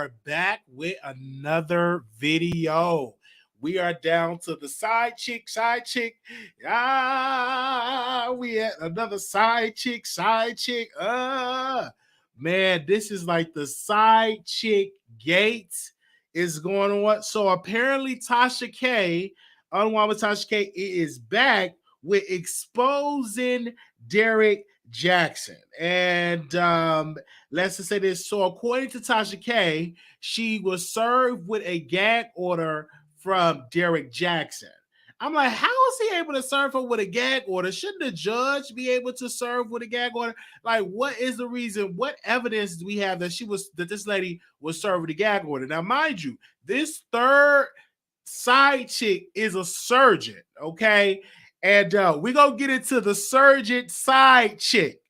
are back with another video. We are down to the side chick. We at another side chick. Man, this is like the side chick gate is going on. So apparently Tasha K, Unwind with Tasha K, is back with exposing Derrick Jaxn. And let's just say this. So according to Tasha K, she was served with a gag order from Derrick Jaxn. I'm like, how is he able to serve her with a gag order? Shouldn't the judge be able to serve with a gag order? Like, what is the reason? What evidence do we have that this lady was served with a gag order? Now, mind you, this third side chick is a surgeon, okay? And we're going to get into the surgeon side chick.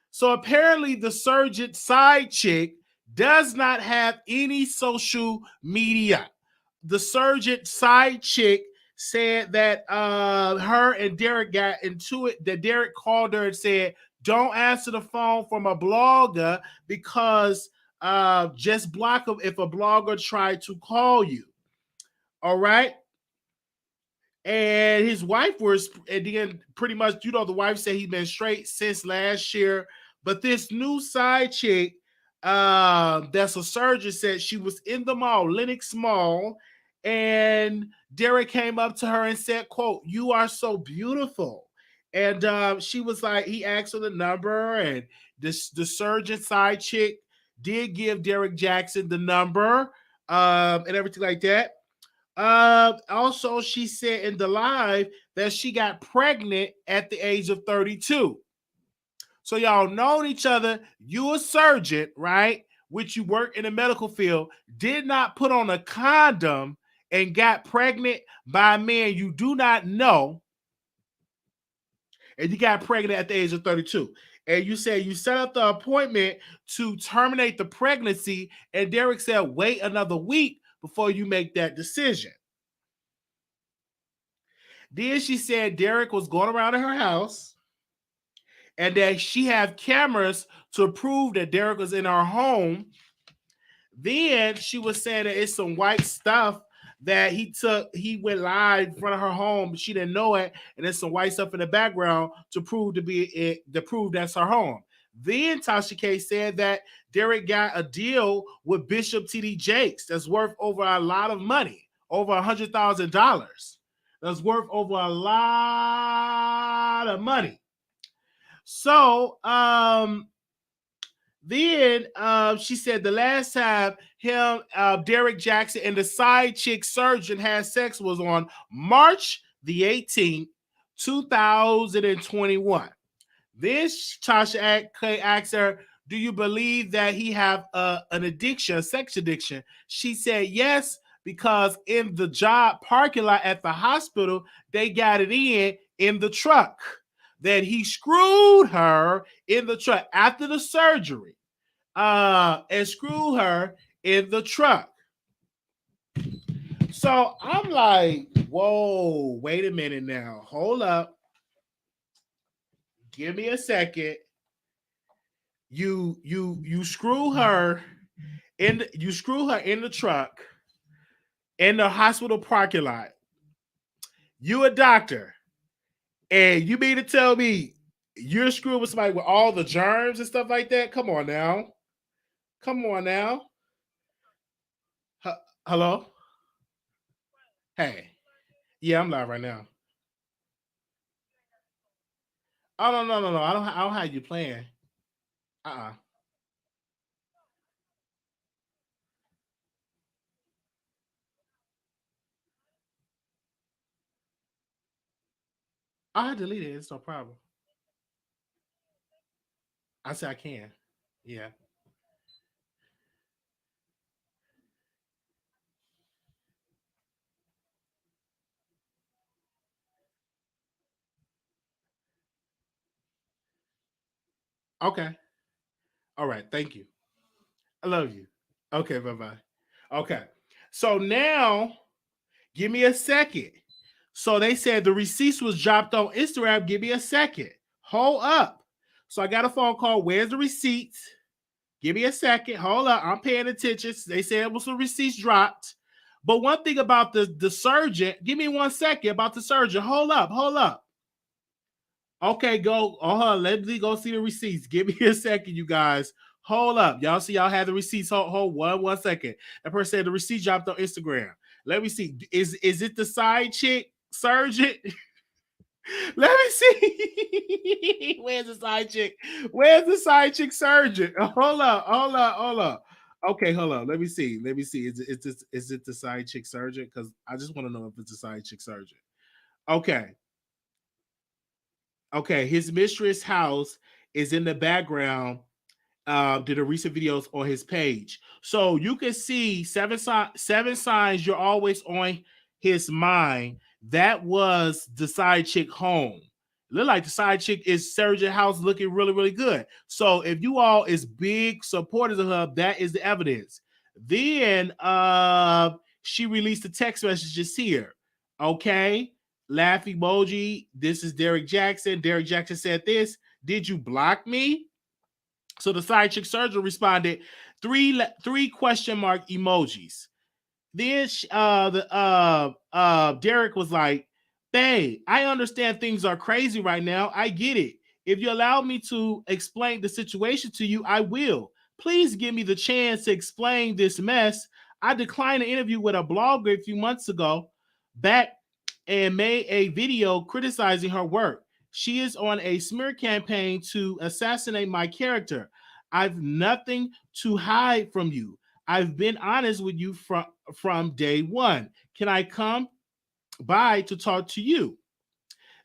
So apparently the surgeon side chick does not have any social media. The surgeon side chick said that her and Derrick got into it, that Derrick called her and said, don't answer the phone from a blogger because just block them if a blogger tried to call you. All right. And his wife was, and then pretty much, the wife said he's been straight since last year. But this new side chick, that's a surgeon, said she was in the mall, Lenox Mall, and Derrick came up to her and said, quote, "You are so beautiful." And she was like, he asked her the number, and the surgeon side chick did give Derrick Jaxn the number and everything like that. Also, she said in the live that she got pregnant at the age of 32. So y'all known each other. You a surgeon, right? Which you work in the medical field, did not put on a condom and got pregnant by a man you do not know. And you got pregnant at the age of 32. And you said you set up the appointment to terminate the pregnancy. And Derrick said, wait another week before you make that decision. Then she said Derrick was going around in her house and that she had cameras to prove that Derrick was in her home. Then she was saying that it's some white stuff that he went live in front of her home. She didn't know it, and there's some white stuff in the background to prove that's her home. Then Tasha K said that Derrick got a deal with Bishop T.D. Jakes that's worth over a lot of money, over $100,000. That's worth over a lot of money. So then she said the last time Derrick Jaxn and the side chick surgeon had sex was on March the 18th, 2021. Then Tasha asked her, do you believe that he have an addiction, a sex addiction? She said yes, because in the job parking lot at the hospital, they got it in the truck. That he screwed her in the truck after the surgery and screwed her in the truck. So I'm like, whoa, wait a minute now. Hold up. Give me a second. You screw her in the truck in the hospital parking lot. You a doctor. And you mean to tell me you're screwing with somebody with all the germs and stuff like that? Come on now. Hello? Hey. Yeah, I'm live right now. Oh, no. I don't have you playing. Uh-uh. I'll delete it. It's no problem. I said I can. Yeah. Okay. All right. Thank you. I love you. Okay. Bye-bye. Okay. So now, give me a second. So they said the receipts was dropped on Instagram. Give me a second. Hold up. So I got a phone call. Where's the receipts? Give me a second. Hold up. I'm paying attention. They said it was some receipts dropped. But one thing about the surgeon, give me 1 second about the surgeon. Hold up. Okay, go. Let me go see the receipts. Give me a second, you guys. Hold up. Y'all see y'all have the receipts. Hold 1 second. That person said the receipt dropped on Instagram. Let me see. Is it the side chick surgeon? Let me see. Where's the side chick? Where's the side chick surgeon? Hold up. Okay, hold on. Let me see. Is it the side chick surgeon? Because I just want to know if it's a side chick surgeon. Okay. Okay. His mistress' house is in the background. Did a recent videos on his page. So you can see seven signs you're always on his mind. That was the side chick home. Look like the side chick is surgeon house looking really, really good. So if you all is big supporters of her, that is the evidence. Then she released the text messages here. Okay. Laugh emoji. This is Derrick Jaxn. Derrick Jaxn said this. Did you block me? So the side chick surgeon responded three question mark emojis. Then Derrick was like, "Babe, I understand things are crazy right now. I get it. If you allow me to explain the situation to you, I will. Please give me the chance to explain this mess. I declined an interview with a blogger a few months ago back and made a video criticizing her work. She is on a smear campaign to assassinate my character. I've nothing to hide from you. I've been honest with you from day one. Can I come by to talk to you?"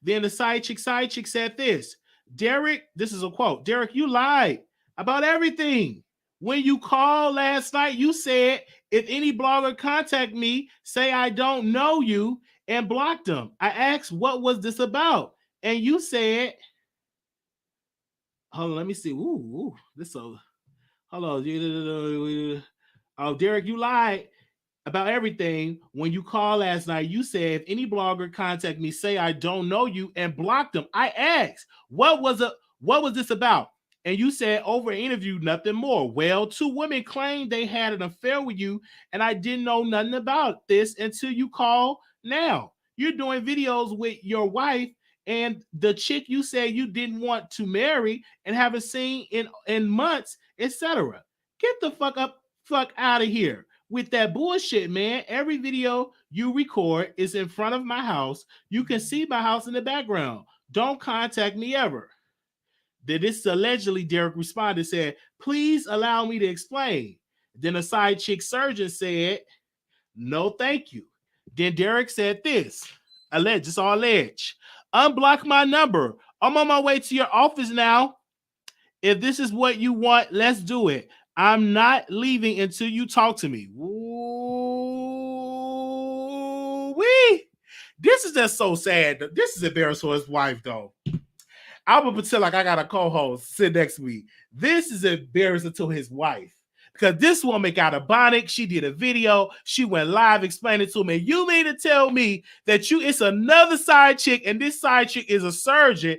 Then the side chick said this. Derrick, this is a quote. "Derrick, you lied about everything. When you called last night, you said, if any blogger contact me, say I don't know you, and blocked them. I asked, what was this about? And you said," hold on, let me see. Ooh, this so, hold on. Oh, Derrick, you lied about everything. When you called last night, you said, if any blogger contact me, say I don't know you, and block them. I asked, what was this about? And you said, over an interview, nothing more. Well, 2 women claimed they had an affair with you, and I didn't know nothing about this until you called now. You're doing videos with your wife and the chick you said you didn't want to marry and haven't seen in months, etc. Get the fuck out of here with that bullshit, man. Every video you record is in front of my house. You can see my house in the background. Don't contact me ever. Then this allegedly Derrick responded, said, please allow me to explain. Then a side chick surgeon said, no, thank you. Then Derrick said this, it's all alleged. Unblock my number. I'm on my way to your office now. If this is what you want, let's do it. I'm not leaving until you talk to me. Ooh-wee. This is just so sad. This is embarrassing for his wife, though. I would pretend like I got a co-host sit next to me. This is embarrassing to his wife. Because this woman got a bonnet. She did a video. She went live explaining to me. You mean to tell me that it's another side chick, and this side chick is a surgeon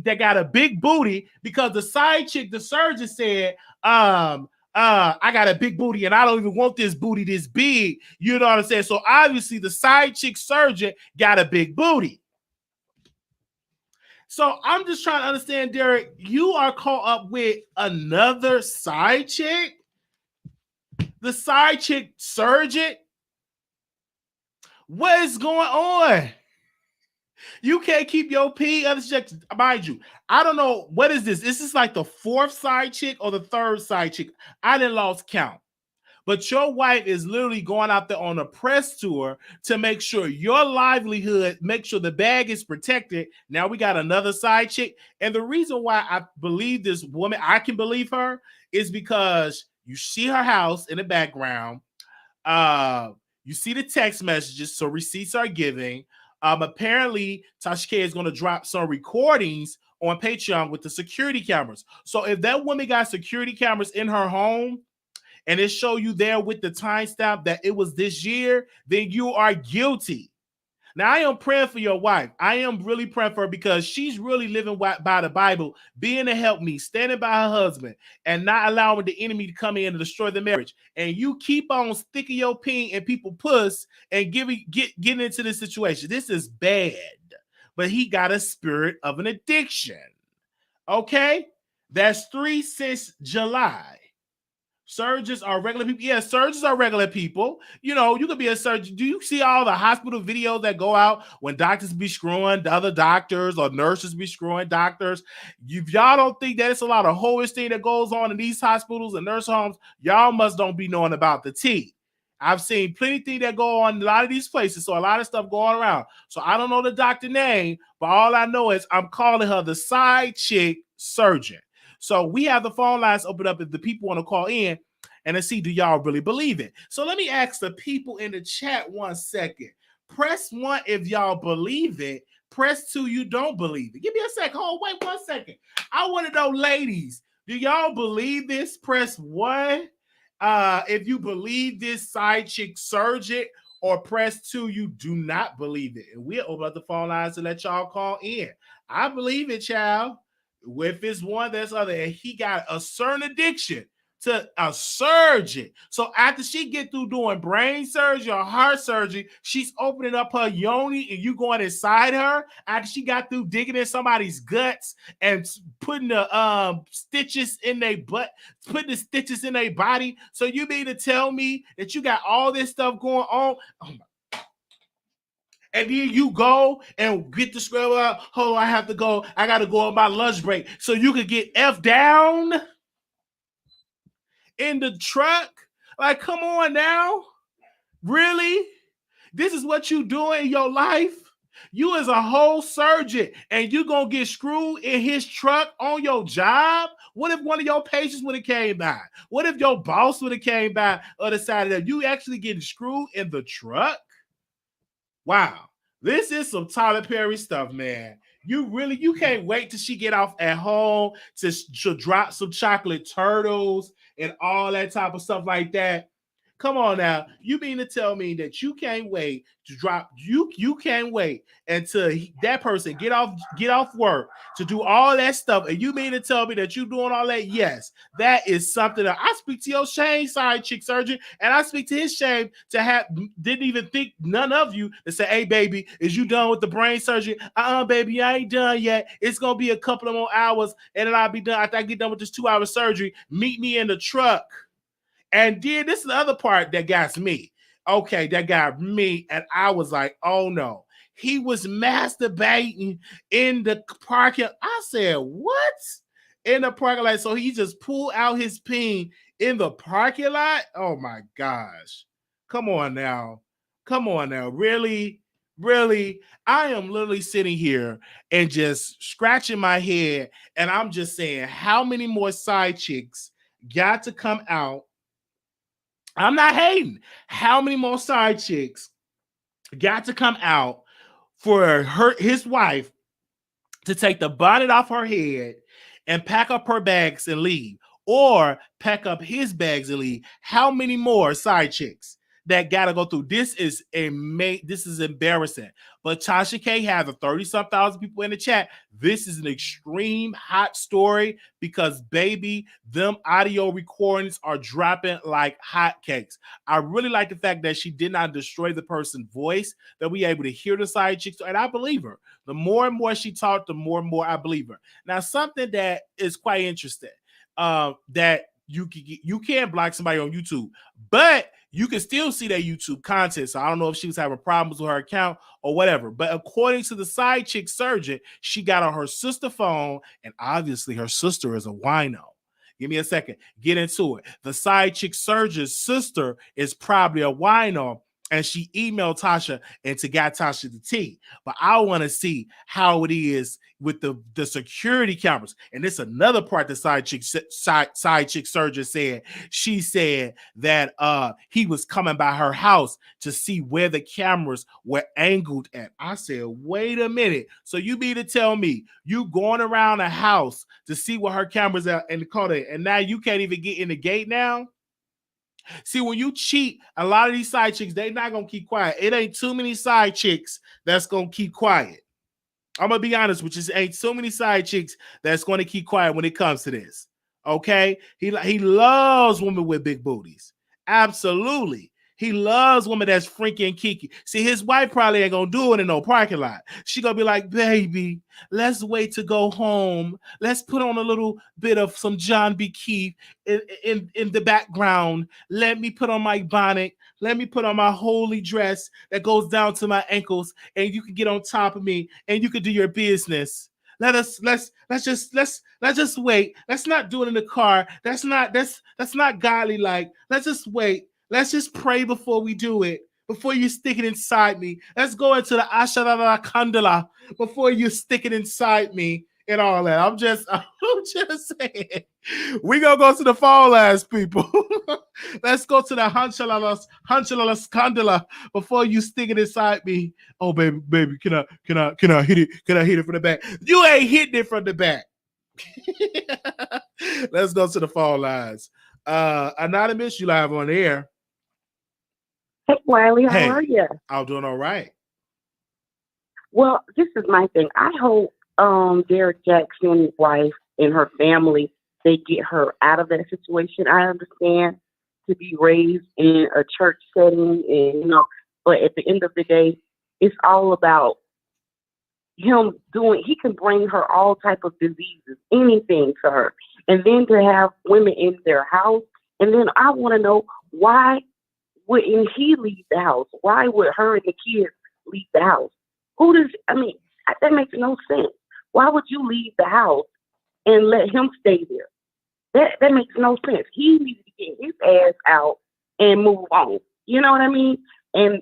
that got a big booty, because the side chick, the surgeon said, I got a big booty and I don't even want this booty this big. You know what I'm saying? So obviously the side chick surgeon got a big booty. So I'm just trying to understand, Derrick, you are caught up with another side chick? The side chick surgeon? What is going on? You can't keep your pee unchecked. Mind you, I don't know. What is this? Is this like the 4th side chick or the 3rd side chick? I didn't lost count. But your wife is literally going out there on a press tour to make sure your livelihood, make sure the bag is protected. Now we got another side chick. And the reason why I believe this woman, I can believe her, is because you see her house in the background. You see the text messages, so receipts are giving. Apparently, Tasha K is going to drop some recordings on Patreon with the security cameras. So if that woman got security cameras in her home, and it show you there with the timestamp that it was this year, then you are guilty. Now, I am praying for your wife. I am really praying for her because she's really living by the Bible, being a help me, standing by her husband, and not allowing the enemy to come in and destroy the marriage. And you keep on sticking your peen in people puss and getting into this situation. This is bad. But he got a spirit of an addiction. Okay? That's 3 since July. Surgeons are regular people. Yeah, surgeons are regular people. You know, you could be a surgeon. Do you see all the hospital videos that go out when doctors be screwing the other doctors or nurses be screwing doctors? If y'all don't think that it's a lot of hoish thing that goes on in these hospitals and nurse homes, y'all must don't be knowing about the tea. I've seen plenty of things that go on in a lot of these places, so a lot of stuff going around. So I don't know the doctor name, but all I know is I'm calling her the side chick surgeon. So we have the phone lines open up if the people want to call in and to see, do y'all really believe it? So let me ask the people in the chat 1 second. Press 1 if y'all believe it. Press 2 you don't believe it. Give me a second. Hold, wait 1 second. I want to know, ladies, do y'all believe this? Press 1 if you believe this side chick surgeon, or press 2 you do not believe it. And we'll open up the phone lines to let y'all call in. I believe it, child. If it's one that's other, and he got a certain addiction to a surgeon. So after she get through doing brain surgery or heart surgery, she's opening up her yoni and you going inside her after she got through digging in somebody's guts and putting the stitches in their butt, putting the stitches in their body. So you mean to tell me that you got all this stuff going on? Oh my, and then you go and get the scrub out. Oh, I have to go. I got to go on my lunch break. So you could get F down in the truck? Like, come on now. Really? This is what you doing in your life? You as a whole surgeon and you gonna get screwed in his truck on your job? What if one of your patients would have came by? What if your boss would have came by or decided that you actually getting screwed in the truck? Wow, this is some Tyler Perry stuff, man. You can't wait till she get off at home to drop some chocolate turtles and all that type of stuff like that. Come on now. You mean to tell me that you can't wait to drop you can't wait until that person get off work to do all that stuff, and you mean to tell me that you doing all that? Yes, that is something that I speak to your shame side chick surgeon, and I speak to his shame to have didn't even think none of you to say, hey baby, is you done with the brain surgery? Baby, I ain't done yet. It's gonna be a couple of more hours and then I'll be done. After I get done with this 2-hour surgery, meet me in the truck. And then this is the other part that got me. Okay, that got me. And I was like, oh no. He was masturbating in the parking. I said, what? In the parking lot. So he just pulled out his peen in the parking lot? Oh my gosh. Come on now. Come on now. Really? Really? I am literally sitting here and just scratching my head. And I'm just saying, how many more side chicks got to come out? I'm not hating. How many more side chicks got to come out for his wife to take the bonnet off her head and pack up her bags and leave, or pack up his bags and leave? How many more side chicks that gotta go through? This is embarrassing. But Tasha K has a 30-some thousand people in the chat. This is an extreme hot story because, baby, them audio recordings are dropping like hotcakes. I really like the fact that she did not destroy the person's voice, that we able to hear the side chicks, and I believe her. The more and more she talked, the more and more I believe her. Now, something that is quite interesting, that you can't block somebody on YouTube, but you can still see their YouTube content. So I don't know if she was having problems with her account or whatever. But according to the side chick surgeon, she got on her sister's phone, and obviously her sister is a wino. Give me a second. Get into it. The side chick surgeon's sister is probably a wino, and she emailed Tasha and to got Tasha the tea. But I want to see how it is with the security cameras. And it's another part the side chick surgeon said. She said that he was coming by her house to see where the cameras were angled at. I said, wait a minute. So you mean to tell me you going around a house to see where her cameras are and call it, and now you can't even get in the gate now? See, when you cheat, a lot of these side chicks, they not gonna keep quiet. It ain't too many side chicks that's gonna keep quiet. I'm gonna be honest with you. Ain't so many side chicks that's gonna keep quiet when it comes to this. Okay, he loves women with big booties. Absolutely. He loves women that's freaky and kiki. See, his wife probably ain't gonna do it in no parking lot. She gonna be like, baby, let's wait to go home. Let's put on a little bit of some John B. Keith in the background. Let me put on my bonnet. Let me put on my holy dress that goes down to my ankles, and you can get on top of me, and you can do your business. Let's just wait. Let's not do it in the car. That's not godly. Like, let's just wait. Let's just pray before we do it. Before you stick it inside me. Let's go into the Asharara Kandala before you stick it inside me and all that. I'm just saying. We gonna go to the fall last people. Let's go to the Hanshalala Skandala before you stick it inside me. Oh baby, can I hit it? Can I hit it from the back? You ain't hitting it from the back. Let's go to the fall lines. Anonymous, you live on the air. Hey, Wiley, how are you? I'm doing all right. Well, this is my thing. I hope Derrick, Jaxn's wife, and her family, they get her out of that situation. I understand to be raised in a church setting, and but at the end of the day, it's all about him he can bring her all type of diseases, anything to her. And then to have women in their house, and then I want to know, why wouldn't he leave the house? Why would her and the kids leave the house? That makes no sense. Why would you leave the house and let him stay there? That makes no sense. He needs to get his ass out and move on. You know what I mean? And,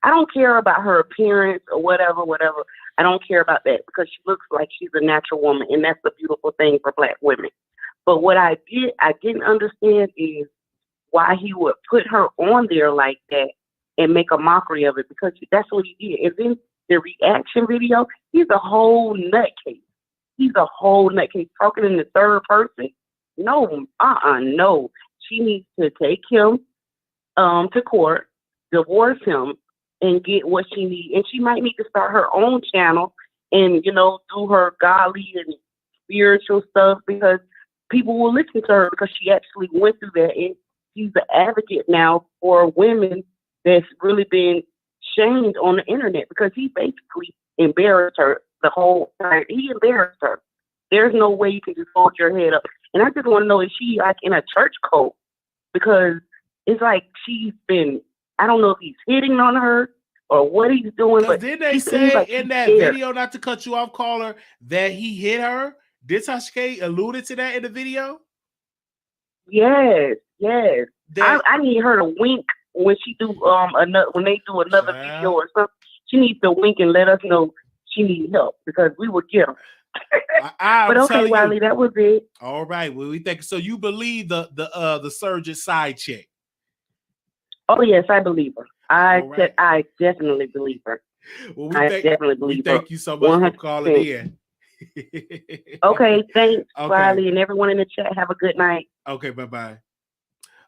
I don't care about her appearance or whatever. I don't care about that, because she looks like she's a natural woman, and that's the beautiful thing for Black women. But what I didn't understand is why he would put her on there like that and make a mockery of it, because that's what he did. And then the reaction video, he's a whole nutcase. He's a whole nutcase talking in the third person. No, no. She needs to take him to court, divorce him, and get what she needs. And she might need to start her own channel and, do her godly and spiritual stuff, because people will listen to her, because she actually went through that. And she's an advocate now for women that's really been shamed on the internet, because he basically embarrassed her the whole time. He embarrassed her. There's no way you can just hold your head up. And I just want to know, is she like in a church coat? Because it's like she's been, I don't know if he's hitting on her or what he's doing. But didn't they say like in that video, not to cut you off, caller, that he hit her? Did Tasha K alluded to that in the video? Yes. I need her to wink when she do when they do another video or something. She needs to wink and let us know she needs help, because we would get her. But okay, Wiley, that was it. All right. Well, we think so. You believe the surgeon side chick? Oh yes, I believe her. I definitely believe her. Well, definitely believe her. Thank you so much 100%. For calling in. Okay, thanks, Wiley, and everyone in the chat. Have a good night. Okay, bye.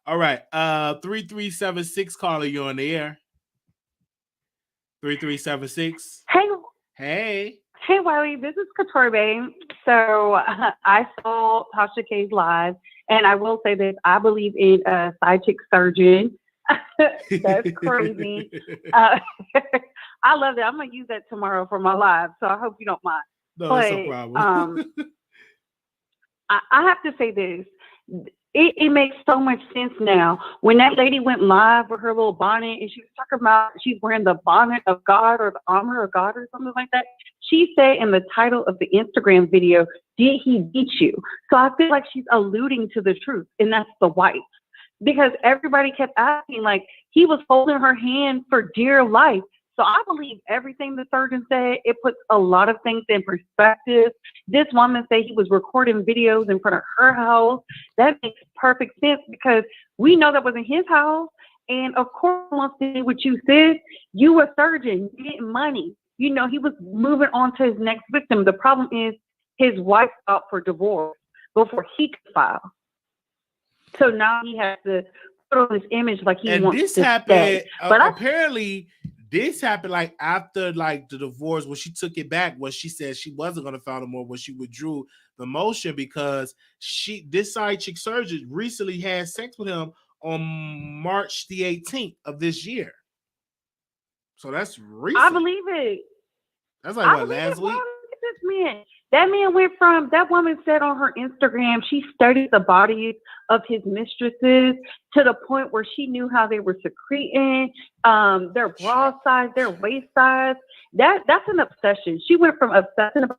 All right, 3376 caller, you on the air. 3376. Hey, Wiley. This is Katorbe. So I saw Tasha K's live, and I will say this: I believe in a side chick surgeon. That's crazy. I love that. I'm gonna use that tomorrow for my live, so I hope you don't mind. No, that's no problem. I have to say this. It makes so much sense now. When that lady went live with her little bonnet and she was talking about she's wearing the bonnet of God or the armor of God or something like that, she said in the title of the Instagram video, "Did he beat you?" So I feel like she's alluding to the truth, and that's the wife. Because everybody kept asking, like, he was holding her hand for dear life. So I believe everything the surgeon said. It puts a lot of things in perspective. This woman said he was recording videos in front of her house. That makes perfect sense, because we know that wasn't his house. And of course, once they did what you said, you were a surgeon, you getting money. He was moving on to his next victim. The problem is his wife filed for divorce before he could file. So now he has to put on this image like he and wants this to happened. stay. But Apparently, this happened like after like the divorce, when she took it back, when she said she wasn't going to file no more, when she withdrew the motion because this side chick surgeon recently had sex with him on March the 18th of this year. So that's recent. I believe it. That's like what, last week? Wow, look at this man. That man went from, that woman said on her Instagram, she studied the bodies of his mistresses to the point where she knew how they were secreting, their bra size, their waist size. That's an obsession. She went from obsessing about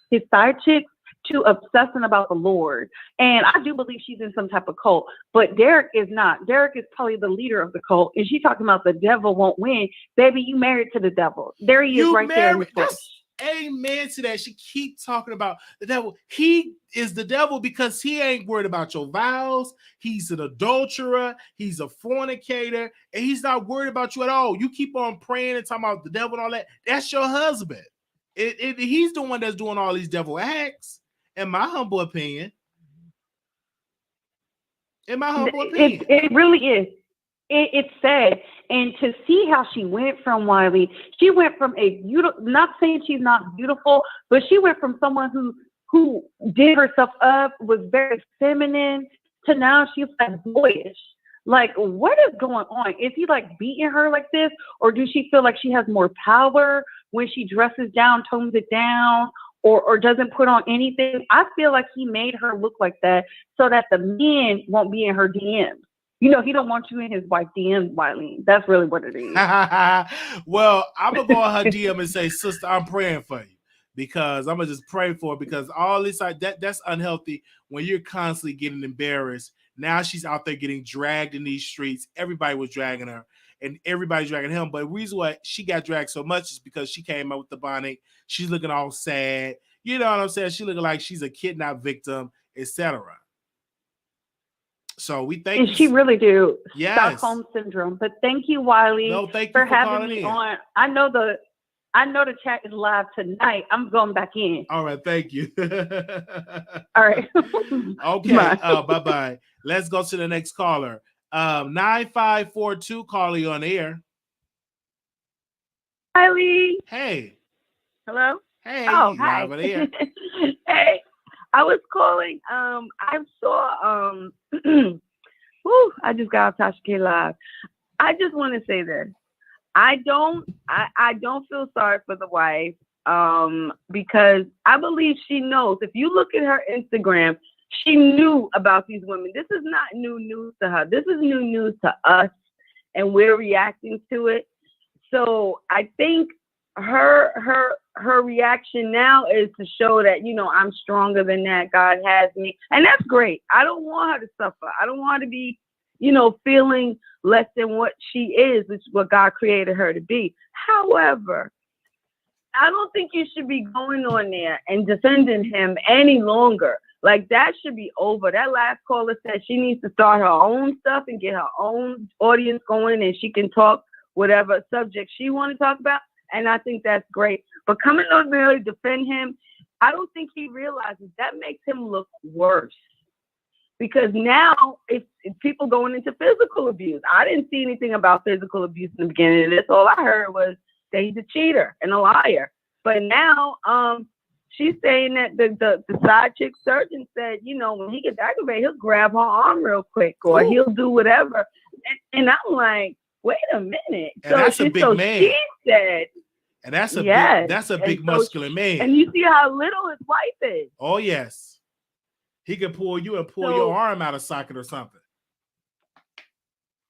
his side chicks to obsessing about the Lord. And I do believe she's in some type of cult, but Derrick is not. Derrick is probably the leader of the cult. And she's talking about the devil won't win. Baby, you married to the devil. There he is right there in the flesh. Amen to that. She keeps talking about the devil. He is the devil because he ain't worried about your vows. He's an adulterer. He's a fornicator. And he's not worried about you at all. You keep on praying and talking about the devil and all that. That's your husband. He's the one that's doing all these devil acts, in my humble opinion. It really is. It's sad. And to see how she went from Wiley, she went from a beautiful, not saying she's not beautiful, but she went from someone who did herself up, was very feminine, to now she's like boyish. Like, what is going on? Is he like beating her like this? Or does she feel like she has more power when she dresses down, tones it down, or doesn't put on anything? I feel like he made her look like that so that the men won't be in her DMs. You know, he don't want you in his wife DMs, Wiley. That's really what it is. Well, I'm going to go on her DM and say, sister, I'm praying for you. Because I'm going to just pray for her. Because all this, that's unhealthy when you're constantly getting embarrassed. Now she's out there getting dragged in these streets. Everybody was dragging her. And everybody's dragging him. But the reason why she got dragged so much is because she came out with the bonnet. She's looking all sad. You know what I'm saying? She looking like she's a kidnapped victim, etc. So we thank you. She really do. Yes. Stockholm syndrome. But thank you, Wiley, thank you for having me on. I know the chat is live tonight. I'm going back in. All right, thank you. All right. Okay. Bye-bye. Let's go to the next caller. 9542, caller, you on the air. Wiley. Hey. Hello. Hey. Oh, hi. Live on the air. Hey. I was calling. I saw. I just got off Tasha K Live. I just want to say this. I don't feel sorry for the wife. Because I believe she knows. If you look at her Instagram, she knew about these women. This is not new news to her. This is new news to us, and we're reacting to it. So I think her reaction now is to show that, you know, I'm stronger than that. God has me. And that's great. I don't want her to suffer. I don't want her to be, you know, feeling less than what she is, which is what God created her to be. However, I don't think you should be going on there and defending him any longer. Like, that should be over. That last caller said she needs to start her own stuff and get her own audience going, and she can talk whatever subject she want to talk about. And I think that's great. But coming on there to defend him, I don't think he realizes that makes him look worse. Because now it's people going into physical abuse. I didn't see anything about physical abuse in the beginning of this. All I heard was that he's a cheater and a liar. But now she's saying that the side chick surgeon said, you know, when he gets aggravated, he'll grab her arm real quick, or he'll do whatever. And I'm like, wait a minute. And that's a big man. She said, and that's a yes. big muscular man. And you see how little his wife is. Oh yes, he could pull you and pull your arm out of socket or something.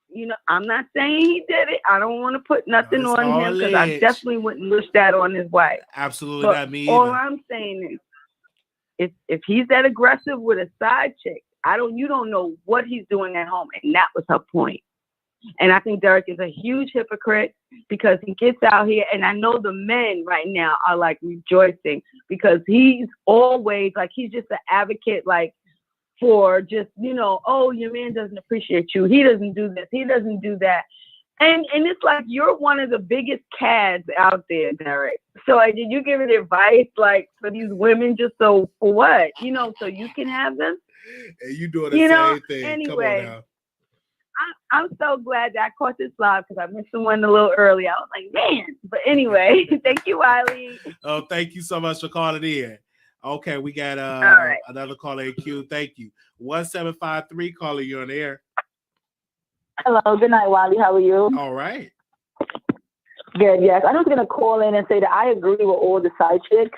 You know, I'm not saying he did it. I don't want to put nothing on him, because I definitely wouldn't wish that on his wife. Absolutely but not me all either. I'm saying is, if he's that aggressive with a side chick, you don't know what he's doing at home, and that was her point. And I think Derrick is a huge hypocrite, because he gets out here, and I know the men right now are like rejoicing, because he's always like, he's just an advocate, like, for just, you know, oh, your man doesn't appreciate you. He doesn't do this. He doesn't do that. And it's like, you're one of the biggest cads out there, Derrick. So like, did you give it advice, like, for these women, just so, for what? You know, so you can have them? And you doing the same thing. Anyway, come on now. I'm so glad that I caught this live because I missed the one a little early. I was like, man. But anyway, thank you, Wiley. Oh, thank you so much for calling in. Okay, we got right. another caller in queue. Thank you. 1753 caller, you're on the air. Hello, good night, Wiley. How are you? All right. Good, yes. I'm just going to call in and say that I agree with all the side chicks.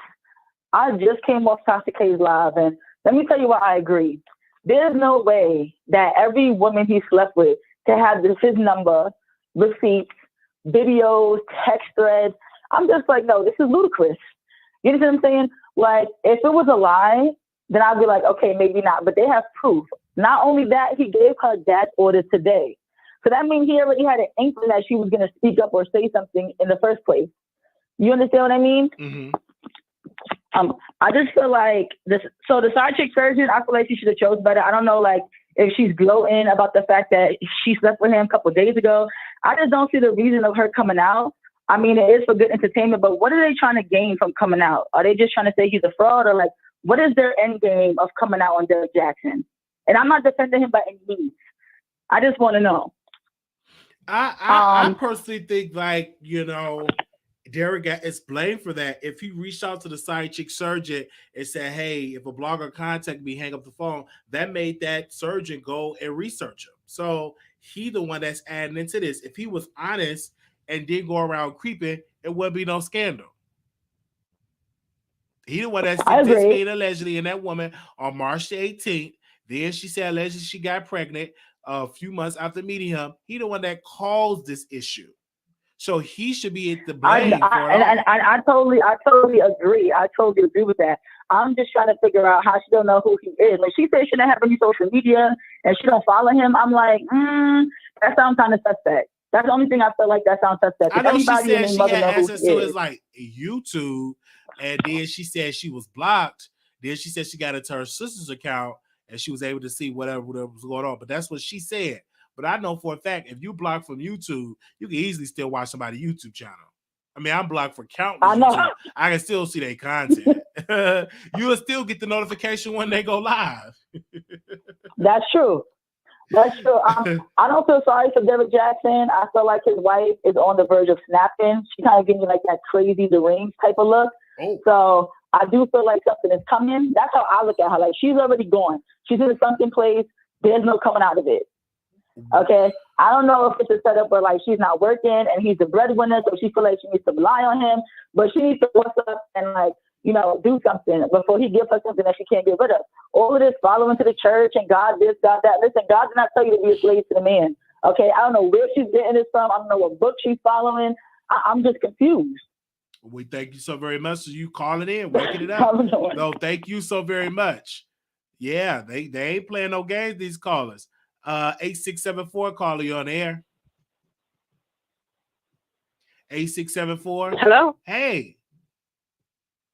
I just came off Tasha K's live, and let me tell you why I agree. There's no way that every woman he slept with can have his number, receipts, videos, text threads. I'm just like, no, this is ludicrous. You understand what I'm saying? Like, if it was a lie, then I'd be like, okay, maybe not. But they have proof. Not only that, he gave her that order today. So that means he already had an inkling that she was going to speak up or say something in the first place. You understand what I mean? Mm-hmm. I just feel like this. So the side chick surgeon, I feel like she should have chosen better. I don't know, like, if she's gloating about the fact that she slept with him a couple of days ago. I just don't see the reason of her coming out. I mean, it is for good entertainment, but what are they trying to gain from coming out? Are they just trying to say he's a fraud, or like, what is their end game of coming out on Derrick Jaxn? And I'm not defending him by any means. I just want to know. I personally think, like, you know, Derrick is blamed for that. If he reached out to the side chick surgeon and said, hey, if a blogger contact me, hang up the phone, that made that surgeon go and research him. So he the one that's adding into this. If he was honest and didn't go around creeping, it wouldn't be no scandal. He the one that's participated allegedly in that woman on March the 18th. Then she said allegedly she got pregnant a few months after meeting him. He the one that caused this issue. So he should be at the blame for it. I totally agree. I totally agree with that. I'm just trying to figure out how she don't know who he is. Like, she said she didn't have any social media and she don't follow him. I'm like, that sounds kind of suspect. That's the only thing I feel like that sounds suspect. I know she said she had access to his like YouTube, and then she said she was blocked. Then she said she got into her sister's account and she was able to see whatever was going on. But that's what she said. But I know for a fact, if you block from YouTube, you can easily still watch somebody's YouTube channel. I mean, I'm blocked for countless YouTube. I can still see their content. You will still get the notification when they go live. That's true. That's true. I don't feel sorry for Derrick Jaxn. I feel like his wife is on the verge of snapping. She kind of gives me like that crazy deranged type of look. Oh. So I do feel like something is coming. That's how I look at her. Like, she's already gone. She's in a sunken place. There's no coming out of it. Okay, I don't know if it's a setup where like she's not working and he's the breadwinner, so she feels like she needs to rely on him, but she needs to what's up and like, you know, do something before he gives her something that she can't get rid of. All of this following to the church and God this, God that. Listen, God did not tell you to be a slave to the man. Okay, I don't know where she's getting this from. I don't know what book she's following. I'm just confused. We thank you so very much for you calling in, waking it up. No, thank you so very much. Yeah, they ain't playing no games, these callers. 8674 caller, you on the air. 8674. Hello. Hey.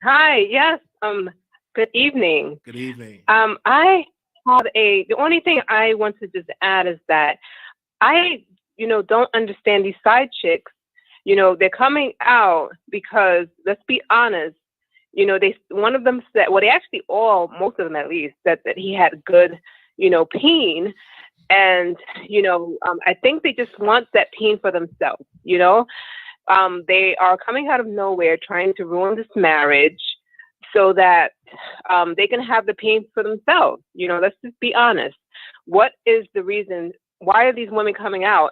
Hi. Yes. Good evening. Good evening. I had the only thing I want to just add is that I, don't understand these side chicks. They're coming out because, let's be honest, one of them said, well, they actually most of them at least, said that he had good, peen. And, I think they just want that peen for themselves, they are coming out of nowhere trying to ruin this marriage so that they can have the peen for themselves. Let's just be honest. What is the reason? Why are these women coming out?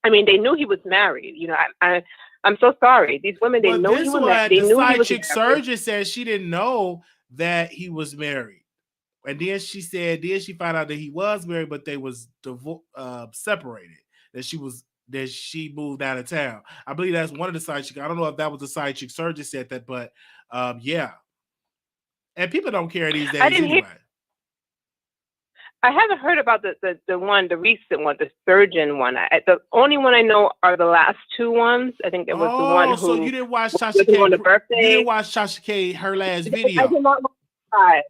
I mean, they knew he was married. I'm so sorry. These women, they know he was married. They knew he was married. The side chick surgeon said she didn't know that he was married. And then she said, she found out that he was married, but they was separated. That she moved out of town. I believe that's one of the side chicks. I don't know if that was the side chick surgeon said that, but yeah. And people don't care these days anyway. I haven't heard about the recent one, the surgeon one. The only one I know are the last two ones. I think there was the one who. So you didn't watch Tasha K. On the birthday. You didn't watch Tasha K. her last video. I did not watch.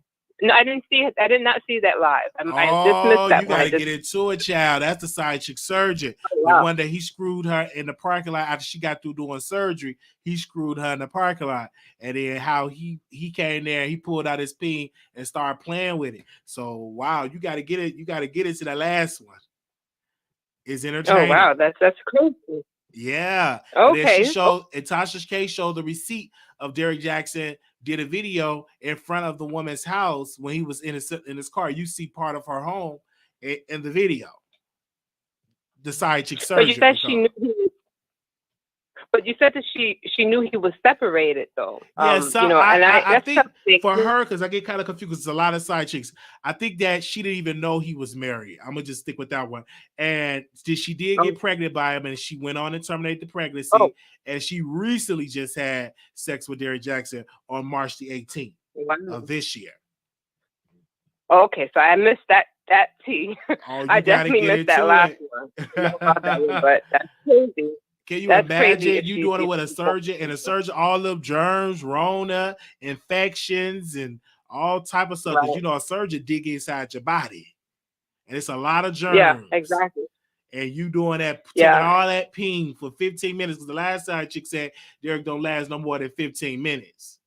No, I didn't see it. I did not see that live. I just missed that. You gotta get into it, child. That's the side chick surgeon. Oh, wow. The one that he screwed her in the parking lot after she got through doing surgery. He screwed her in the parking lot, and then how he came there, he pulled out his peen and started playing with it. So wow, you gotta get it. You gotta get into the last one. is entertaining. Oh wow, that's crazy. Yeah. Okay. And Tasha K showed the receipt of Derrick Jaxn did a video in front of the woman's house when he was in his car. You see part of her home in the video. The side chick surgeon. But you said she knew he was. But you said that she knew he was separated though. Yeah, so I think something. For her, because I get kind of confused because there's a lot of side chicks. I think that she didn't even know he was married. I'm gonna just stick with that one. And she did get pregnant by him, and she went on and terminated the pregnancy. And she recently just had sex with Derrick Jaxn on March the 18th of this year. Okay, so I missed that tea. I definitely missed that last one. But that's crazy. Can you imagine you doing it with a surgeon and a surgeon, all of germs, Rona, infections, and all type of stuff? Because you know a surgeon dig inside your body, and it's a lot of germs. Yeah, exactly. And you doing that, taking all that ping for 15 minutes. Because the last time chick said Derrick don't last no more than 15 minutes.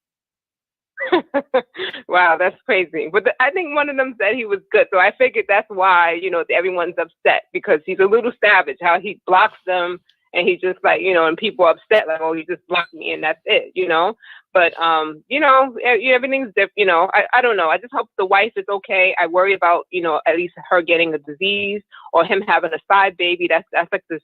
Wow, that's crazy. But I think one of them said he was good, so I figured that's why everyone's upset, because he's a little savage. How he blocks them. And he just and people are upset, like, oh, you just blocked me and that's it, But, everything's different, I don't know. I just hope the wife is okay. I worry about, at least her getting a disease or him having a side baby. That's like this,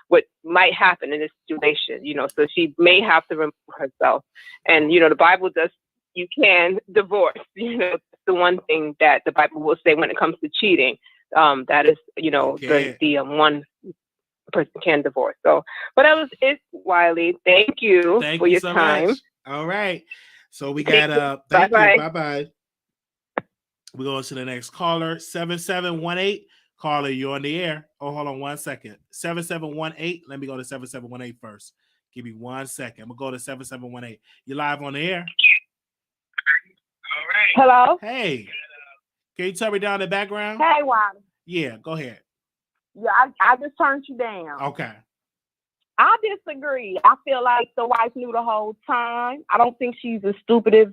what might happen in this situation, So she may have to remove herself. And, the Bible does, you can divorce, That's the one thing that the Bible will say when it comes to cheating. That is, the one person can divorce. So, but that was it, Wiley. Thank you for your time. Much. All right. So we got thank you. Bye-bye. We're going to the next caller. 7718. Caller, you're on the air. Oh, hold on 1 second. 7718. Let me go to 7718 first. Give me 1 second. I'm gonna go to 7718. You're live on the air. All right. Hello. Hey. Can you tell me down the background? Hey, Wiley. Yeah, go ahead. Yeah, I just turned you down. Okay. I disagree. I feel like the wife knew the whole time. I don't think she's as stupid as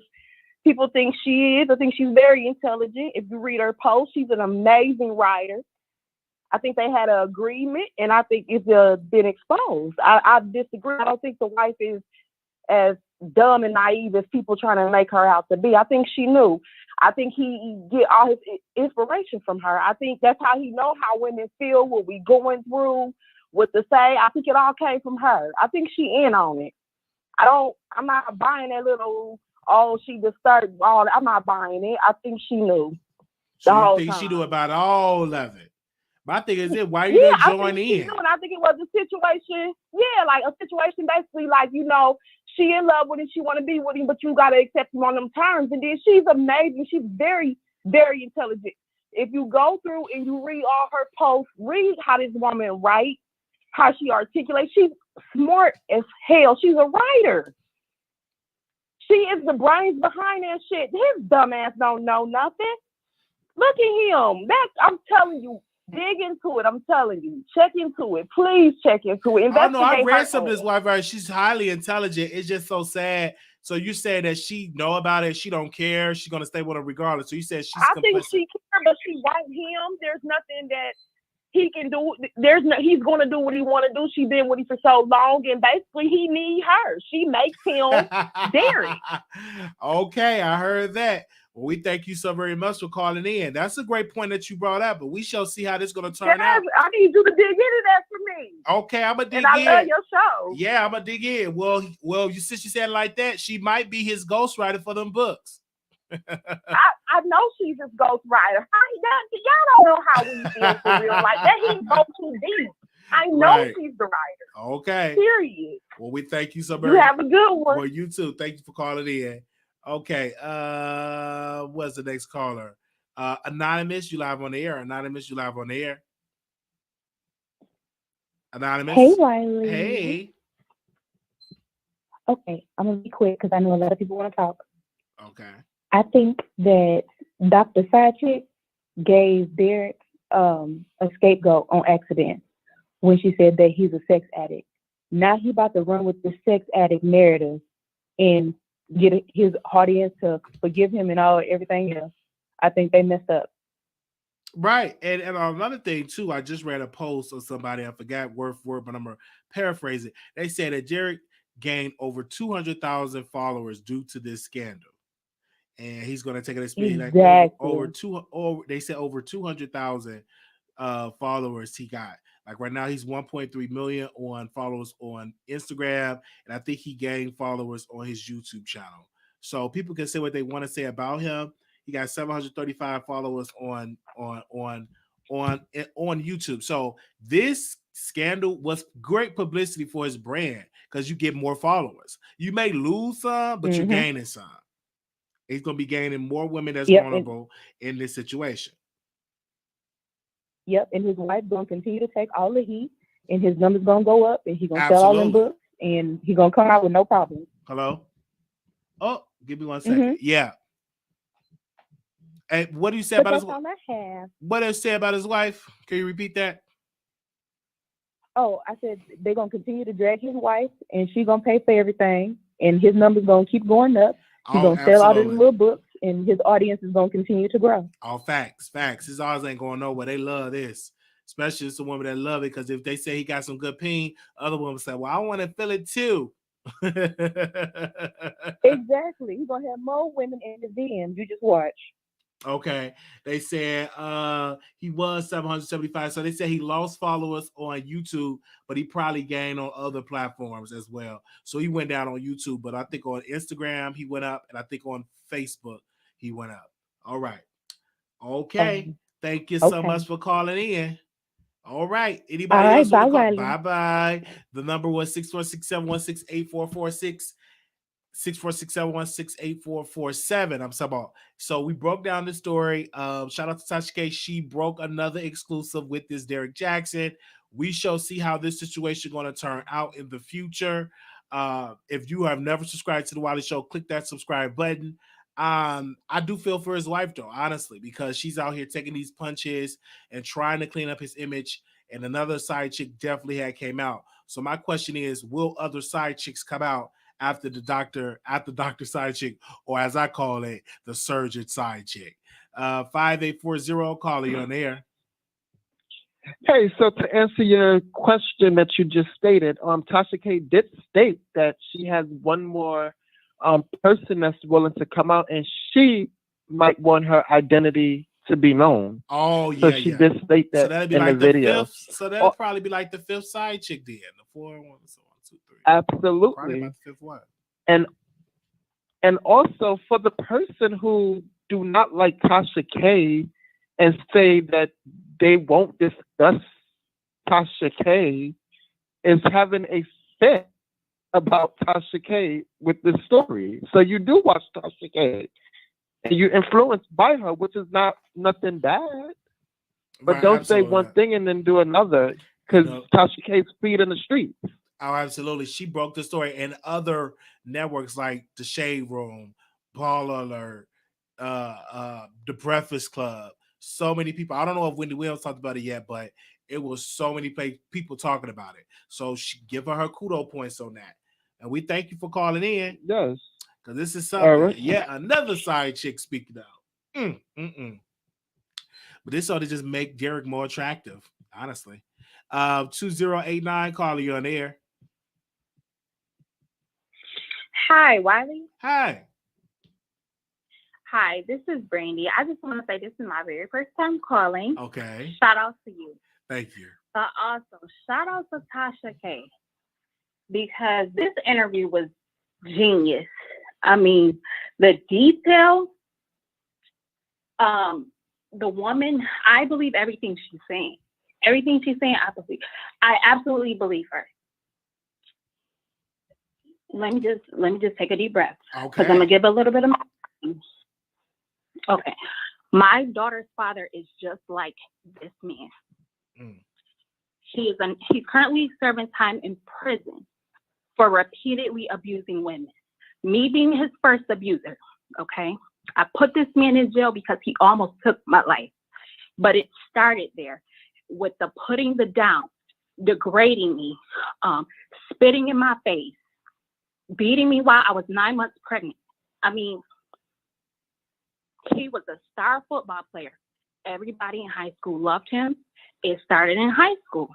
people think she is. I think she's very intelligent. If you read her post, she's an amazing writer. I think they had an agreement, and I think it's been exposed. I disagree. I don't think the wife is as dumb and naive as people trying to make her out to be. I think she knew. I think he get all his inspiration from her. I think that's how he know how women feel, what we going through, what to say. I think it all came from her. I think she in on it. I'm not buying that little, she disturbed all. I'm not buying it. I think she knew the whole time. She knew about all of it. My thing is, why you didn't join in? And I think it was a situation, like a situation basically like, she in love with him, she want to be with him, but you got to accept him on them terms. And then she's amazing. She's very, very intelligent. If you go through and you read all her posts, read how this woman writes, how she articulates. She's smart as hell. She's a writer. She is the brains behind that shit. His dumb ass don't know nothing. Look at him. I'm telling you. Dig into it. I'm telling you. Check into it. Please check into it. I read some of this wife. Right? She's highly intelligent. It's just so sad. So you say that she know about it. She don't care. She's gonna stay with her regardless. So you said she's. I think she cares, but she won't him. There's nothing that he can do. He's gonna do what he want to do. She's been with him for so long, and basically he need her. She makes him Derrick. Okay, I heard that. Well, we thank you so very much for calling in. That's a great point that you brought up, but we shall see how this is going to turn out. I need you to dig into that for me. Okay, I'm going to dig in. And I love your show. Yeah, I'm going to dig in. Well, since you said it like that, she might be his ghostwriter for them books. I know she's his ghostwriter. Y'all don't know how we feel for real. Like that, he go too deep. I know she's the writer. Okay. Period. Well, we thank you so very much. You have a good one. Well, you too. Thank you for calling in. Okay, what's the next caller? Anonymous, you live on the air. Anonymous, you live on the air. Anonymous. Hey, Wiley. Hey. Okay, I'm gonna be quick because I know a lot of people want to talk. Okay. I think that Dr. Sidechick gave Derrick a scapegoat on accident when she said that he's a sex addict. Now he about to run with the sex addict narrative and get his audience to forgive him and everything else. I think they messed up. Right. And another thing too, I just read a post of somebody, I forgot word for word, but I'm gonna paraphrase it. They said that Derrick gained over 200,000 followers due to this scandal. And he's gonna take it as being like over Exactly. two over they said over 200,000 followers he got. Like right now he's 1.3 million on followers on Instagram, and I think he gained followers on his YouTube channel. So people can say what they want to say about him. He got 735 followers on YouTube. So this scandal was great publicity for his brand because you get more followers. You may lose some, but you're Mm-hmm. gaining some. He's going to be gaining more women that's Yep. vulnerable in this situation. Yep. And his wife gonna continue to take all the heat, and his numbers gonna go up, and he's gonna sell all them Absolutely. books, and he's gonna come out with no problem. Hello? Oh, give me 1 second. Mm-hmm. Yeah. And what do you say But about his that's all I have. What did it say about his wife? Can you repeat that? Oh, I said they're gonna continue to drag his wife, and she's gonna pay for everything, and his numbers gonna keep going up. He's Oh, gonna sell all them absolutely. little books, and his audience is gonna continue to grow. All facts. His odds ain't going nowhere. They love this. Especially it's the women that love it, because if they say he got some good peen, other women say, well, I want to feel it too. Exactly. He's gonna have more women in his DMs. You just watch. Okay. They said he was 775. So they said he lost followers on YouTube, but he probably gained on other platforms as well. So he went down on YouTube, but I think on Instagram he went up, and I think on Facebook he went up. All right. Okay. Thank you so Okay. much for calling in. All right. All Anybody right. else Bye, want to call? Wiley. Bye-bye. The number was 646-716-8446. 646-716-8447. I'm talking about. So we broke down the story. Shout out to Tasha K. She broke another exclusive with this Derrick Jaxn. We shall see how this situation going to turn out in the future. If you have never subscribed to the Wiley Show, click that subscribe button. I do feel for his wife though, honestly, because she's out here taking these punches and trying to clean up his image. And another side chick definitely had came out. So my question is, will other side chicks come out after the doctor side chick, or as I call it, the surgeon side chick? 5840, caller, you on the air. Hey, so to answer your question that you just stated, Tasha K did state that she has one more person that's willing to come out, and she might want her identity to be known. Oh yeah, so she did state that so that'd be in like the video. So that'll probably be like the fifth side chick then. The 4, 1, so 1, 2, 3. Absolutely. Probably about the fifth one. And also for the person who do not like Tasha K and say that they won't discuss Tasha K is having a fit about Tasha K with this story. So you do watch Tasha K and you're influenced by her, which is nothing bad. But Right, don't say absolutely. one thing and then do another, because Tasha K's feet in the streets. Oh, absolutely. She broke the story, and other networks like The Shade Room, Ball Alert, The Breakfast Club. So many people. I don't know if Wendy Williams talked about it yet, but it was so many people talking about it. So give her kudos points on that. And we thank you for calling in. Yes. Because this is something. Right. Yeah, another side chick speaking out. But this ought to just make Derrick more attractive, honestly. 2089, caller, you on the air. Hi, Wiley. Hi. Hi, this is Brandy. I just want to say this is my very first time calling. Okay. Shout out to you. Thank you. But also, shout out to Tasha K. Because this interview was genius. I mean, the detail, the woman, I believe everything she's saying. Everything she's saying, I absolutely believe her. Let me just take a deep breath. Okay. Because I'm gonna give a little bit of okay. My daughter's father is just like this man. He's currently serving time in prison for repeatedly abusing women. Me being his first abuser, okay? I put this man in jail because he almost took my life. But it started there with the putting the down, degrading me, spitting in my face, beating me while I was 9 months pregnant. I mean, he was a star football player. Everybody in high school loved him. It started in high school.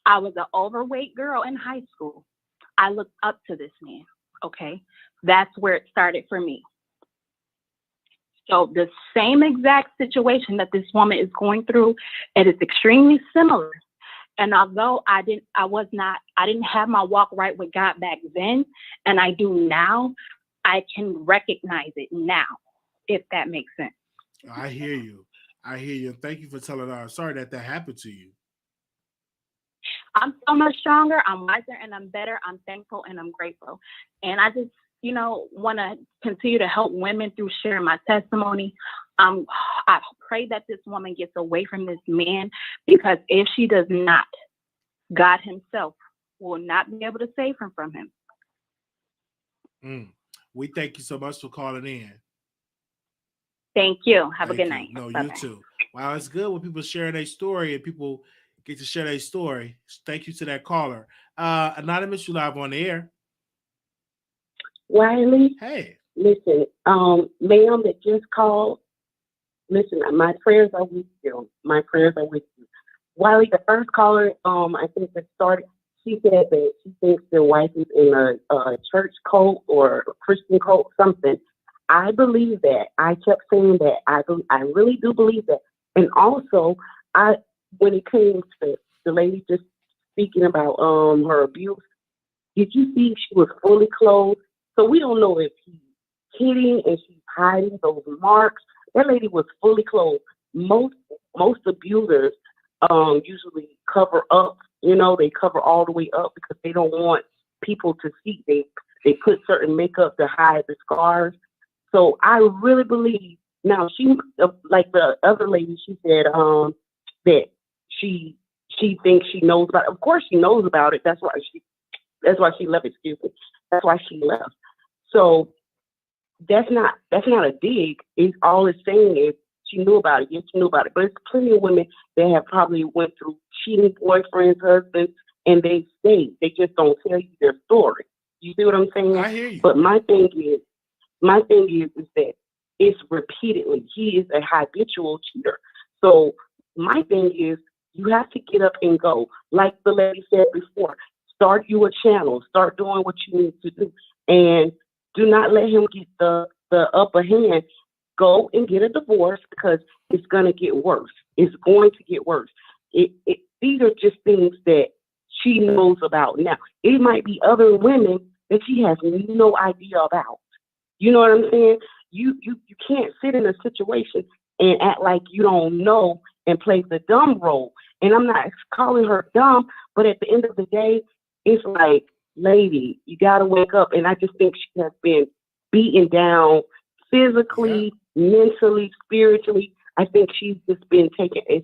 I was an overweight girl in high school. I looked up to this man, okay? That's where it started for me. So the same exact situation that this woman is going through, it is extremely similar. And although I didn't have my walk right with God back then, and I do now, I can recognize it now, if that makes sense. I hear you. I hear you. Thank you for telling us. Sorry that happened to you. I'm so much stronger. I'm wiser and I'm better. I'm thankful and I'm grateful. And I just, want to continue to help women through sharing my testimony. I pray that this woman gets away from this man, because if she does not, God himself will not be able to save her from him. We thank you so much for calling in. Thank you. Have a good night. No, Bye-bye. You too. Wow, it's good when people share their story and people get to share their story. Thank you to that caller. Anonymous, you live on the air. Wiley. Hey. Listen, ma'am that just called, listen, my prayers are with you. My prayers are with you. Wiley, the first caller, I think that started, she said that she thinks their wife is in a church cult or a Christian cult, something. I believe that. I kept saying that. I really do believe that. And also, when it came to the lady just speaking about her abuse, did you see she was fully clothed? So we don't know if he's hitting and she's hiding those marks. That lady was fully clothed. Most abusers usually cover up. They cover all the way up because they don't want people to see. They put certain makeup to hide the scars. So I really believe now she, like the other lady, she said that she thinks she knows about it. Of course she knows about it. That's why she left. Excuse me. That's why she left. So that's not a dig. All it's saying is she knew about it. Yes, she knew about it. But it's plenty of women that have probably went through cheating boyfriends, husbands, and they stayed. They just don't tell you their story. You see what I'm saying? I hear you. But my thing is that it's repeatedly. He is a habitual cheater. So my thing is, you have to get up and go. Like the lady said before, start you a channel. Start doing what you need to do. And do not let him get the upper hand. Go and get a divorce, because it's going to get worse. It's going to get worse. These are just things that she knows about. Now, it might be other women that she has no idea about. You know what I'm saying? You can't sit in a situation and act like you don't know and play the dumb role. And I'm not calling her dumb, but at the end of the day, it's like, lady, you got to wake up. And I just think she has been beaten down physically, mentally, spiritually. I think she's just been taking a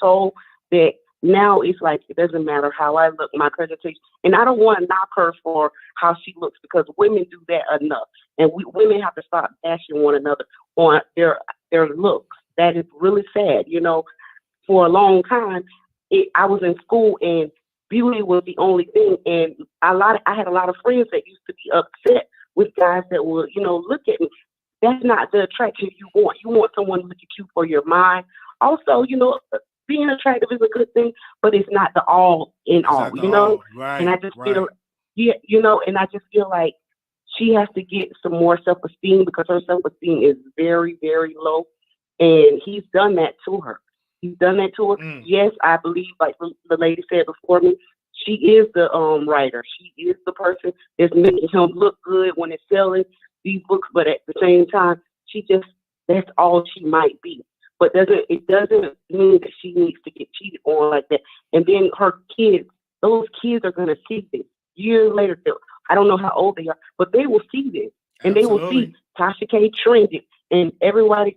toll that now it's like, it doesn't matter how I look, my presentation. And I don't want to knock her for how she looks, because women do that enough. And women have to stop bashing one another on their looks. That is really sad. For a long time, I was in school and beauty was the only thing. And I had a lot of friends that used to be upset with guys that would, look at me. That's not the attraction you want. You want someone to look at you for your mind. Also, being attractive is a good thing, but it's not the all in all, Right, and I just feel, and I just feel like she has to get some more self-esteem, because her self-esteem is very, very low. And he's done that to her. Yes, I believe, like the lady said before me, she is the writer. She is the person that's making him look good when it's selling these books, but at the same time, that's all she might be. But it doesn't mean that she needs to get cheated on like that. And then her kids, those kids are going to see this years later. I don't know how old they are, but they will see this. And They will see Tasha K trended, and everybody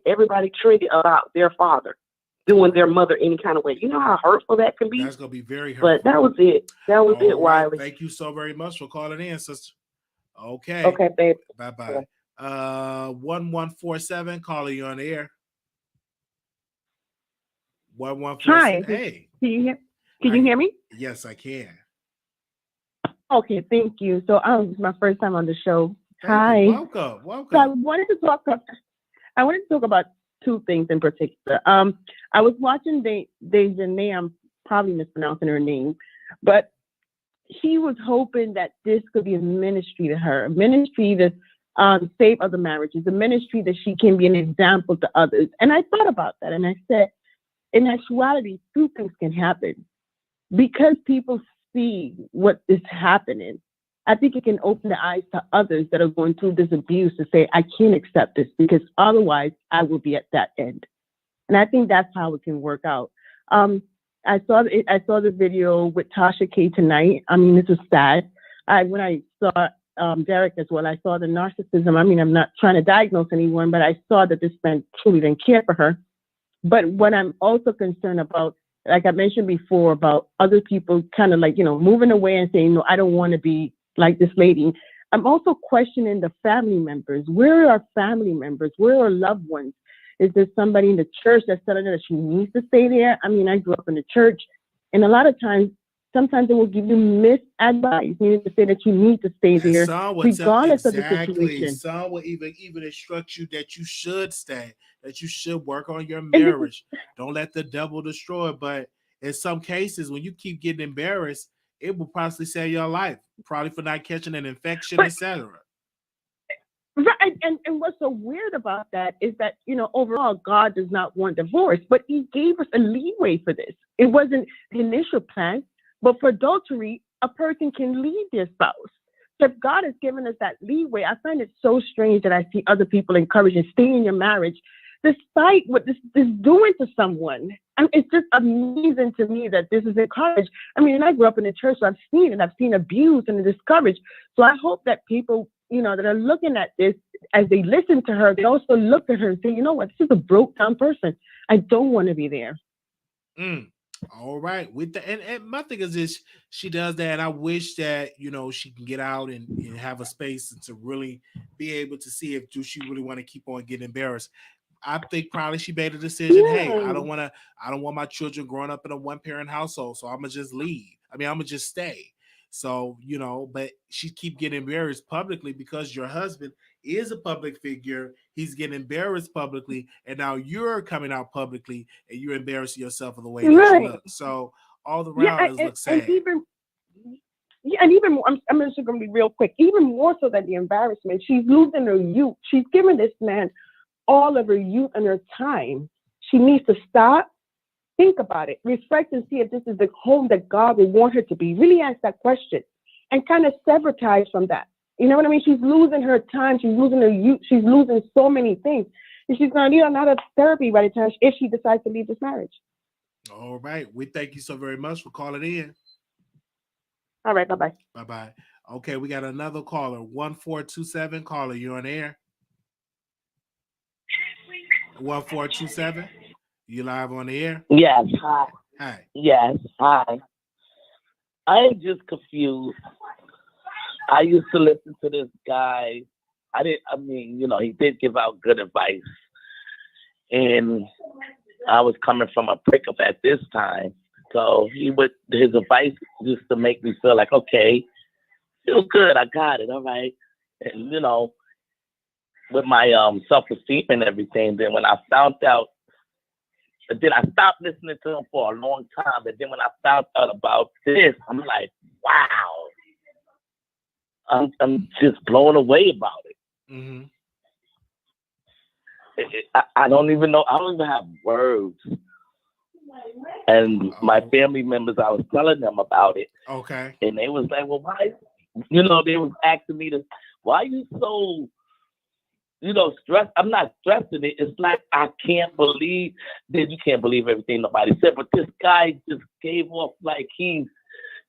trended about their father doing their mother any kind of way. You know how hurtful that can be? That's going to be very hurtful. But that was it. All right. Wiley. Thank you so very much for calling in, sister. Okay. Okay, babe. Bye-bye. 1147, calling you on the air. 1147. Hi. Hey. Can you hear me? Yes, I can. Okay, thank you. So it's my first time on the show. Thank Hi. you. Welcome. So I wanted to talk about two things in particular. I was watching Dejanay, I'm probably mispronouncing her name, but she was hoping that this could be a ministry to her, a ministry to save other marriages, a ministry that she can be an example to others. And I thought about that, and I said, in actuality, two things can happen. Because people see what is happening, I think it can open the eyes to others that are going through this abuse to say, I can't accept this, because otherwise I will be at that end. And I think that's how it can work out. I saw the video with Tasha K tonight. I mean, this was sad. When I saw Derrick as well, I saw the narcissism. I mean, I'm not trying to diagnose anyone, but I saw that this man truly didn't care for her. But what I'm also concerned about, like I mentioned before, about other people kind of like, moving away and saying, no, I don't want to be like this lady. I'm also questioning the family members. Where are our family members? Where are loved ones? Is there somebody in the church that's telling her that she needs to stay there? I mean, I grew up in the church, and a lot of times, sometimes it will give you misadvice, meaning to say that you need to stay there, regardless of the situation. Some will even instruct you that you should stay, that you should work on your marriage. Don't let the devil destroy it. But in some cases, when you keep getting embarrassed, it will possibly save your life, probably for not catching an infection, etc. Right, and what's so weird about that is that, overall, God does not want divorce, but he gave us a leeway for this. It wasn't the initial plan, but for adultery, a person can leave their spouse. So if God has given us that leeway, I find it so strange that I see other people encouraging stay in your marriage, despite what this is doing to someone. And it's just amazing to me that this is encouraged. I mean, and I grew up in the church, so I've seen it. I've seen abuse and discouraged. So I hope that people, that are looking at this, as they listen to her, they also look at her and say, you know what, this is a broke down person. I don't want to be there. All right. With the and my thing is this, she does that. And I wish that, she can get out and have a space and to really be able to see if do she really want to keep on getting embarrassed. I think probably she made a decision. Yeah. Hey, I don't want my children growing up in a one-parent household, so I'm gonna just leave. I'm gonna just stay. So, but she keep getting embarrassed publicly because your husband is a public figure. He's getting embarrassed publicly, and now you're coming out publicly and you're embarrassing yourself for the way that you look. So all the round looks sad. And even more, I'm just going to be real quick. Even more so than the embarrassment, she's losing her youth. She's giving this man all of her youth and her time. She needs to stop. Think about it, reflect, and see if this is the home that God would want her to be. Really ask that question and kind of sever ties from that. You know what I mean? She's losing her time. She's losing her youth. She's losing so many things. And she's going to need another therapy by the time if she decides to leave this marriage. All right. We thank you so very much for calling in. All right. Bye-bye. Bye-bye. Okay, we got another caller. 1427. Caller, you're on air. 1427. You live on the air? Yes. Hi. Hi. Yes. Hi. I'm just confused. I used to listen to this guy. He did give out good advice. And I was coming from a breakup at this time. So his advice just to make me feel like, okay, feel good. I got it. All right. And, with my self-esteem and everything, then when I found out, but then I stopped listening to him for a long time. But then when I found out about this, I'm like, wow. I'm just blown away about it. Mm-hmm. I don't even know. I don't even have words. And my family members, I was telling them about it. Okay. And they was like, well, why? They was asking me why are you so... stress. I'm not stressing it. It's like I can't believe that you can't believe everything nobody said. But this guy just gave off like he's,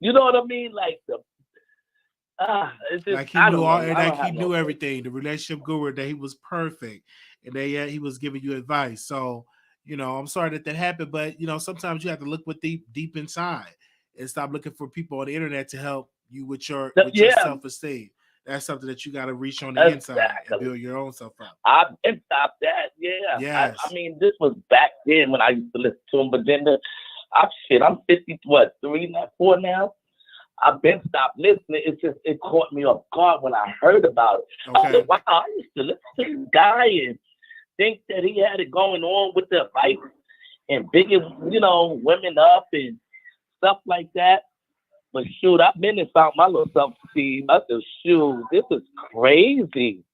you know what I mean? Like it's just, like he knew everything. The relationship guru, that he was perfect, and that he was giving you advice. So I'm sorry that happened, but sometimes you have to look deep inside and stop looking for people on the internet to help you with your self-esteem. That's something that you got to reach on the inside and build your own self up. I've been stopped that, yeah. Yes. I mean, this was back then when I used to listen to him, but then I'm 3, not 4 now. I've been stopped listening. It's just, it caught me off guard when I heard about it. Okay. I said, wow, I used to listen to this guy, and think that he had it going on with the advice and bigging, women up and stuff like that. But shoot, I've been and found my little self-esteem. I said, shoot, this is crazy.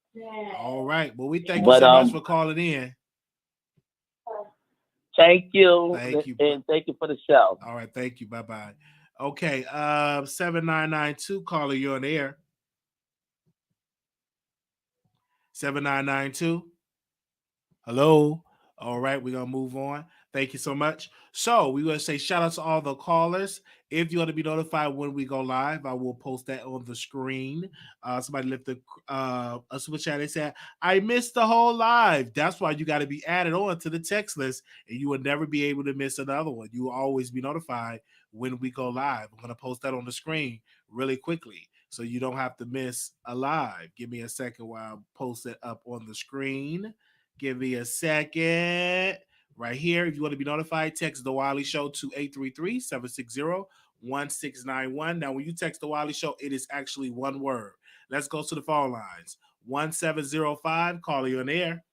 All right. Well, we thank you so much for calling in. Thank you. Thank you. And thank you for the show. All right. Thank you. Bye-bye. Okay. 7992, caller, you're on the air. 7992. Hello. All right. We're going to move on. Thank you so much. So we're going to say shout out to all the callers. If you want to be notified when we go live, I will post that on the screen. Somebody left a super chat. They said, I missed the whole live. That's why you got to be added on to the text list, and you will never be able to miss another one. You will always be notified when we go live. I'm going to post that on the screen really quickly so you don't have to miss a live. Give me a second while I post it up on the screen. Give me a second. Right here, if you want to be notified, text The Wiley Show to 833-760-1691. Now, when you text The Wiley Show, it is actually one word. Let's go to the phone lines. 1705, caller, you on the air.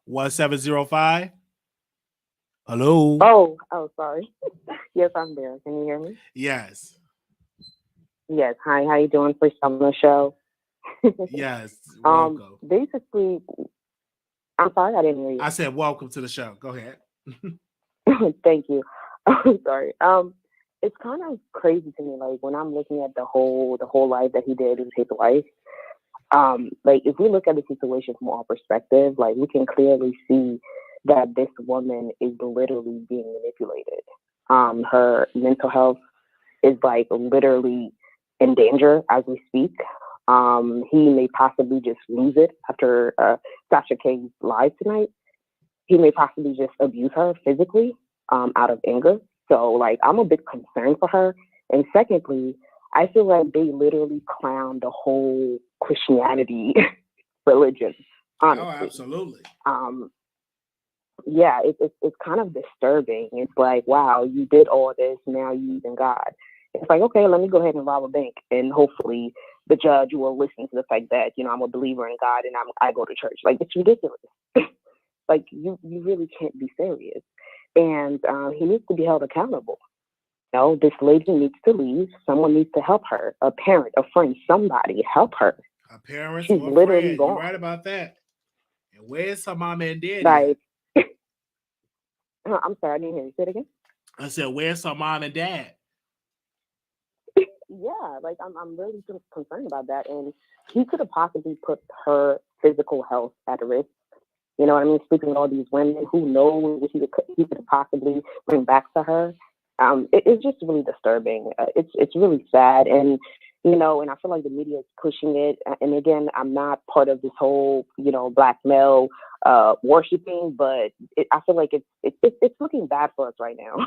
1705. Hello. Oh, sorry. Yes, I'm there. Can you hear me? Yes. Yes. Hi, how you doing? First time on the show. Yes. Welcome. Basically, I'm sorry, I didn't hear you. I said welcome to the show. Go ahead. Thank you. I'm sorry. It's kind of crazy to me, like when I'm looking at the whole life that he did with his wife. Like if we look at the situation from our perspective, like we can clearly see that this woman is literally being manipulated. Her mental health is like literally in danger as we speak. He may possibly just lose it after Tasha K's live tonight. He may possibly just abuse her physically out of anger. So, like, I'm a bit concerned for her. And secondly, I feel like they literally clown the whole Christianity religion, honestly. Oh, absolutely. Yeah, it's kind of disturbing. It's like, wow, you did all this, now you using God. It's like, okay, let me go ahead and rob a bank, and hopefully the judge will listen to the fact that, I'm a believer in God and I go to church. Like, it's ridiculous. Like, you really can't be serious. And he needs to be held accountable. This lady needs to leave. Someone needs to help her. A parent, a friend, somebody help her. A parent She's or a literally friend. gone. You're right about that. And where's her mom and daddy? Like, I'm sorry, I didn't hear you. Say it again. I said, where's her mom and dad? Yeah, like I'm really concerned about that. And he could have possibly put her physical health at risk. You know what I mean? Speaking of all these women, who knows what he could possibly bring back to her. It's just really disturbing. It's really sad. And, and I feel like the media is pushing it. And again, I'm not part of this whole, black male worshiping, but I feel like it's looking bad for us right now.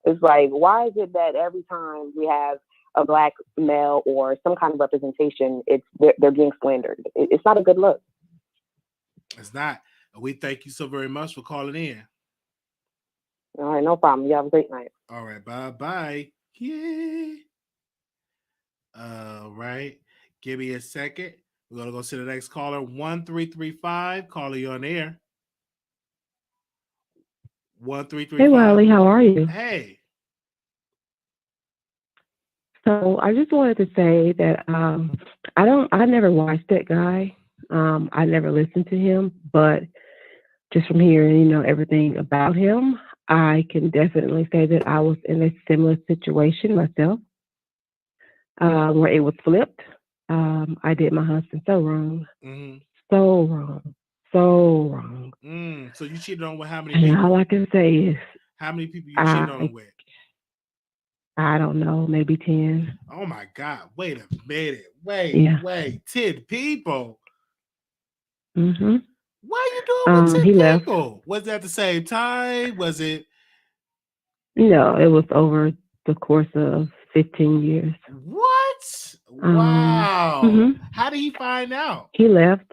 It's like, why is it that every time we have a black male or some kind of representation, they're being slandered? It's not a good look. It's not. We thank you so very much for calling in. All right, no problem. You have a great night. All right, bye-bye. Yeah. All right. Give me a second. We're going to go to the next caller. 1335. Caller, you on air. 1335. Hey, Wiley, how are you? Hey. So I just wanted to say that I never watched that guy. I never listened to him, but just from hearing, everything about him, I can definitely say that I was in a similar situation myself, where it was flipped. I did my husband so wrong. Mm-hmm. So wrong. So wrong. So you cheated on with how many and people? All I can say is, how many people you cheated on with? I don't know, maybe 10. Oh my God. Wait a minute. Wait. 10 people? Mm-hmm. Why are you doing with 10 he people? left. Was that at the same time? Was it? No, it was over the course of 15 years. What? Wow. Mm-hmm. How did he find out? He left.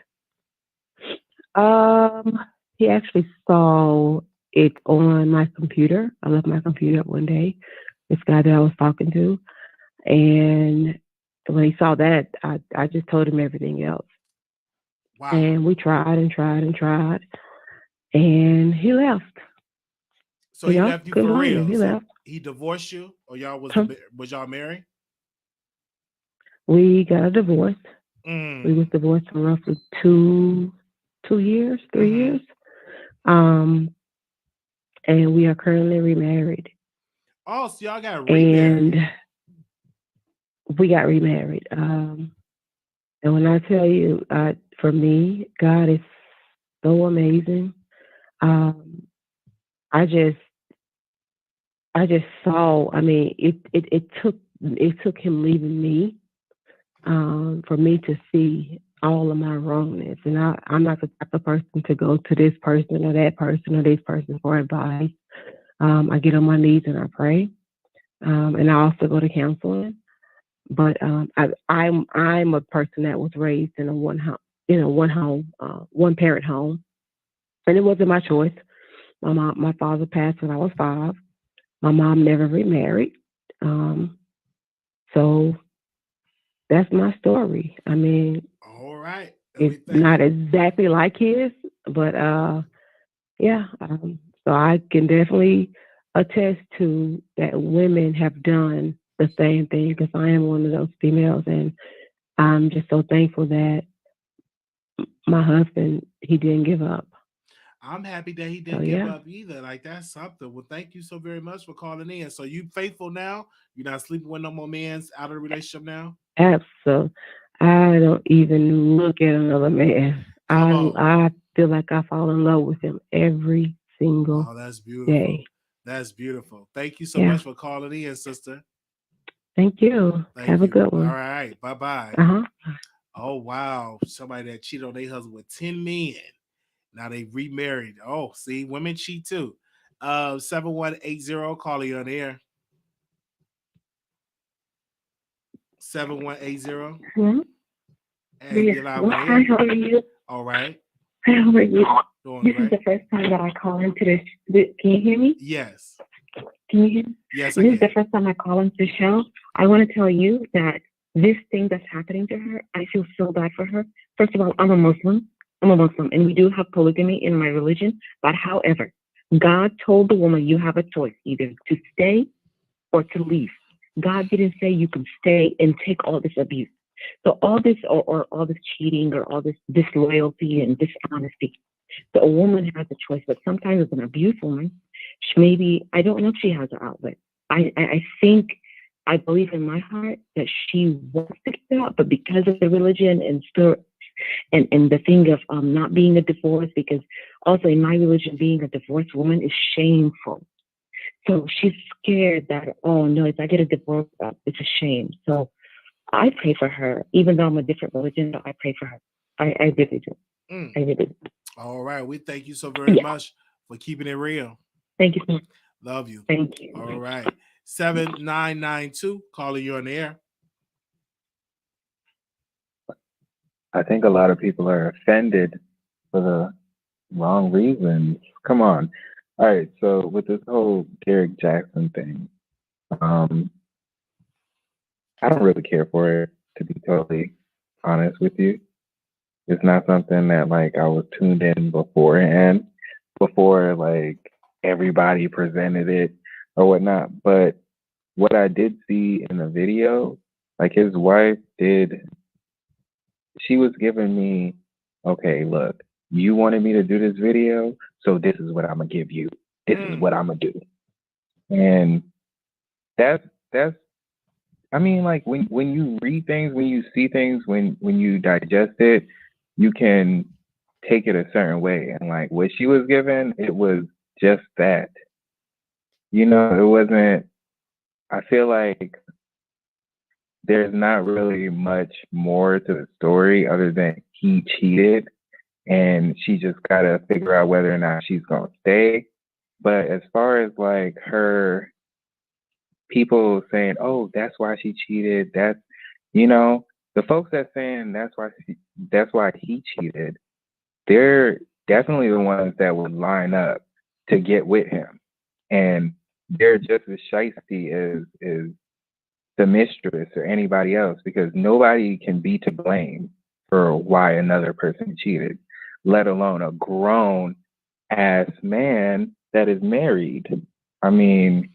He actually saw it on my computer. I left my computer one day. This guy that I was talking to, and when he saw that, I just told him everything else. Wow. And we tried and tried and tried, and he left. So he left you for real. He left. He divorced you, or y'all was y'all married? We got a divorce. We was divorced for roughly 3 years. And we are currently remarried. Oh, so y'all got remarried. And we got remarried. And when I tell you, for me, God is so amazing. I just saw. I mean, it took him leaving me for me to see all of my wrongness. And I'm not the type of person to go to this person or that person or this person for advice. I get on my knees and I pray, and I also go to counseling. But I'm a person that was raised in a one parent home, and it wasn't my choice. My father passed when I was 5. My mom never remarried, so that's my story. I mean, all right, it's not exactly like his, but yeah. So I can definitely attest to that women have done the same thing, because I am one of those females, and I'm just so thankful that my husband, he didn't give up. I'm happy that he didn't give up either. Like, that's something. Well, thank you so very much for calling in. So you faithful now? You're not sleeping with no more men out of the relationship now? Absolutely. I don't even look at another man. I feel like I fall in love with him every single that's beautiful. day. That's beautiful. Thank you so much for calling in, sister. Thank you. Have a good one. All right. Bye-bye. Oh, wow. Somebody that cheated on their husband with 10 men. Now they remarried. Oh, see, women cheat too. 7180, calling you on the air. 7180. Hello? Hey, you're live on the Hi, air. how are you? All right. Hi, how are you? Doing This great. is the first time that I call into this. Can you hear me? Yes. Can you hear me? Yes, This is the first time I call into the show. I want to tell you that this thing that's happening to her, I feel so bad for her. First of all, I'm a Muslim, and we do have polygamy in my religion. But however, God told the woman, you have a choice, either to stay or to leave. God didn't say you can stay and take all this abuse. So all this, or all this cheating, or all this disloyalty and dishonesty. So a woman has a choice, but sometimes as an abused woman, maybe, I don't know if she has an outlet. I think, I believe in my heart that she wants to get out, but because of the religion and spirit, and the thing of not being a divorce, because also in my religion, being a divorced woman is shameful. So she's scared that, oh no, if I get a divorce, it's a shame. So I pray for her, even though I'm a different religion, I pray for her. I really do. I really do. All right. We thank you so very much for keeping it real. Thank you so much. Love you. Thank you. All right. 7992, calling you on the air. I think a lot of people are offended for the wrong reasons. Come on. All right. So with this whole Derrick Jaxn thing, I don't really care for it, to be totally honest with you. It's not something that like I was tuned in beforehand, before like everybody presented it or whatnot. But what I did see in the video, like his wife she was giving me, okay, look, you wanted me to do this video, so this is what I'm gonna give you. This is what I'm gonna do. And that's I mean, like when you read things, when you see things, when you digest it, you can take it a certain way. And like what she was given, it was just that. You know, it wasn't, I feel like there's not really much more to the story other than he cheated and she just gotta figure out whether or not she's gonna stay. But as far as like her people saying, oh, that's why she cheated, that's, you know, the folks that's saying that's why he cheated, they're definitely the ones that would line up to get with him. And they're just as shiesty as the mistress or anybody else, because nobody can be to blame for why another person cheated, let alone a grown ass man that is married. I mean,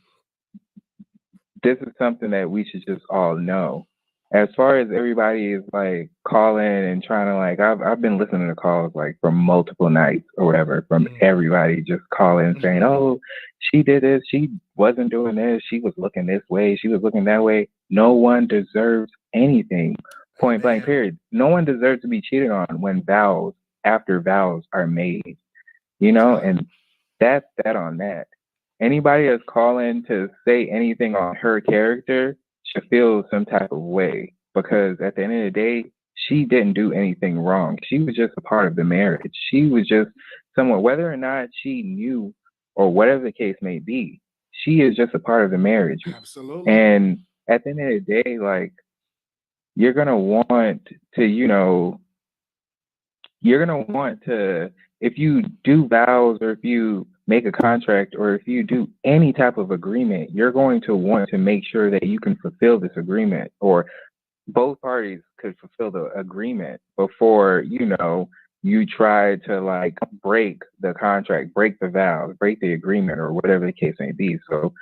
this is something that we should just all know. As far as everybody is like calling and trying to like, I've been listening to calls like from multiple nights or whatever from everybody just calling and saying, oh, she did this, she wasn't doing this, she was looking this way, she was looking that way. No one deserves anything. Point blank, period. No one deserves to be cheated on when vows after vows are made. You know, and that's that on that. Anybody that's calling to say anything on her character should feel some type of way, because at the end of the day, she didn't do anything wrong. She was just a part of the marriage. She was just someone, whether or not she knew or whatever the case may be, she is just a part of the marriage. Absolutely. And at the end of the day, like, you're going to want to, you know, if you do vows or if you make a contract or if you do any type of agreement, you're going to want to make sure that you can fulfill this agreement, or both parties could fulfill the agreement before, you know, you try to like break the contract, break the vows, break the agreement, or whatever the case may be. So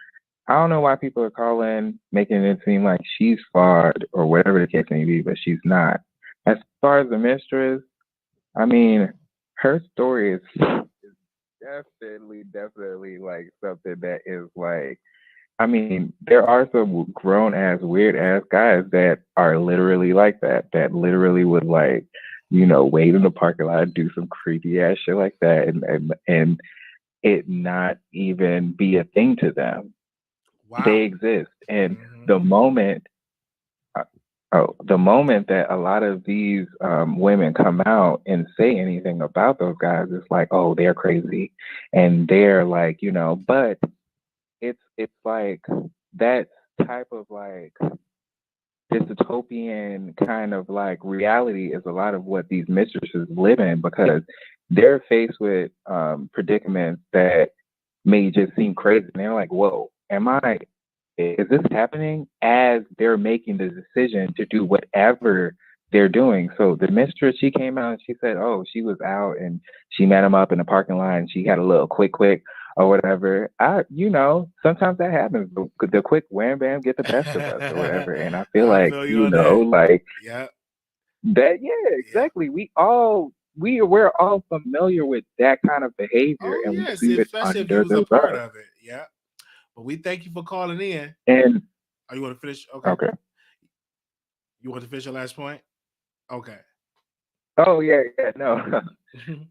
I don't know why people are calling, making it seem like she's flawed or whatever the case may be, but she's not. As far as the mistress, I mean, her story is definitely like something that is like, I mean, there are some grown ass, weird ass guys that are literally like that literally would like, you know, wait in the parking lot, do some creepy ass shit like that, and it not even be a thing to them. Wow. They exist. And the moment that a lot of these women come out and say anything about those guys, it's like, oh, they're crazy, and they're like, you know, but it's like that type of like dystopian kind of like reality is a lot of what these mistresses live in, because they're faced with predicaments that may just seem crazy, and they're like, whoa, is this happening as they're making the decision to do whatever they're doing? So the mistress, she came out and she said, oh, she was out and she met him up in the parking lot and she had a little quick or whatever. You know, sometimes that happens. The quick wham bam get the best of us or whatever. And I feel like, you know, like that, yeah, exactly. We're all familiar with that kind of behavior, and yes, we leave it especially if under you was the a part rug. of it. Yeah. But we thank you for calling in. And you want to finish? Okay. You want to finish your last point? Okay. Oh yeah, no.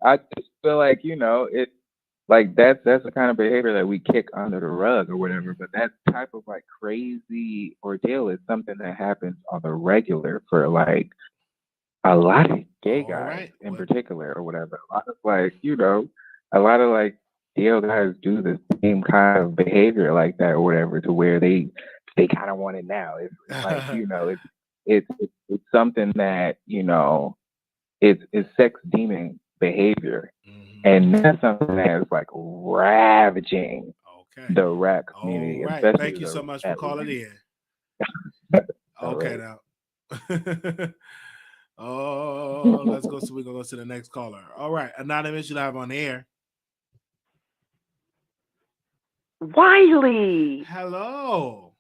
I just feel like, you know, it like that's the kind of behavior that we kick under the rug or whatever. But that type of like crazy ordeal is something that happens on the regular for like a lot of gay guys in particular or whatever. A lot of like, you know, a lot of like DL guys do the same kind of behavior like that or whatever, to where they kind of want it now. It's like, you know, it's something that, you know, it's sex demon behavior, and that's something that is like ravaging the rap community. All right. Thank you so much for calling in. Okay, now. Let's go. So we're gonna go to the next caller. All right, Anonymous, you live on the air. Wiley. Hello.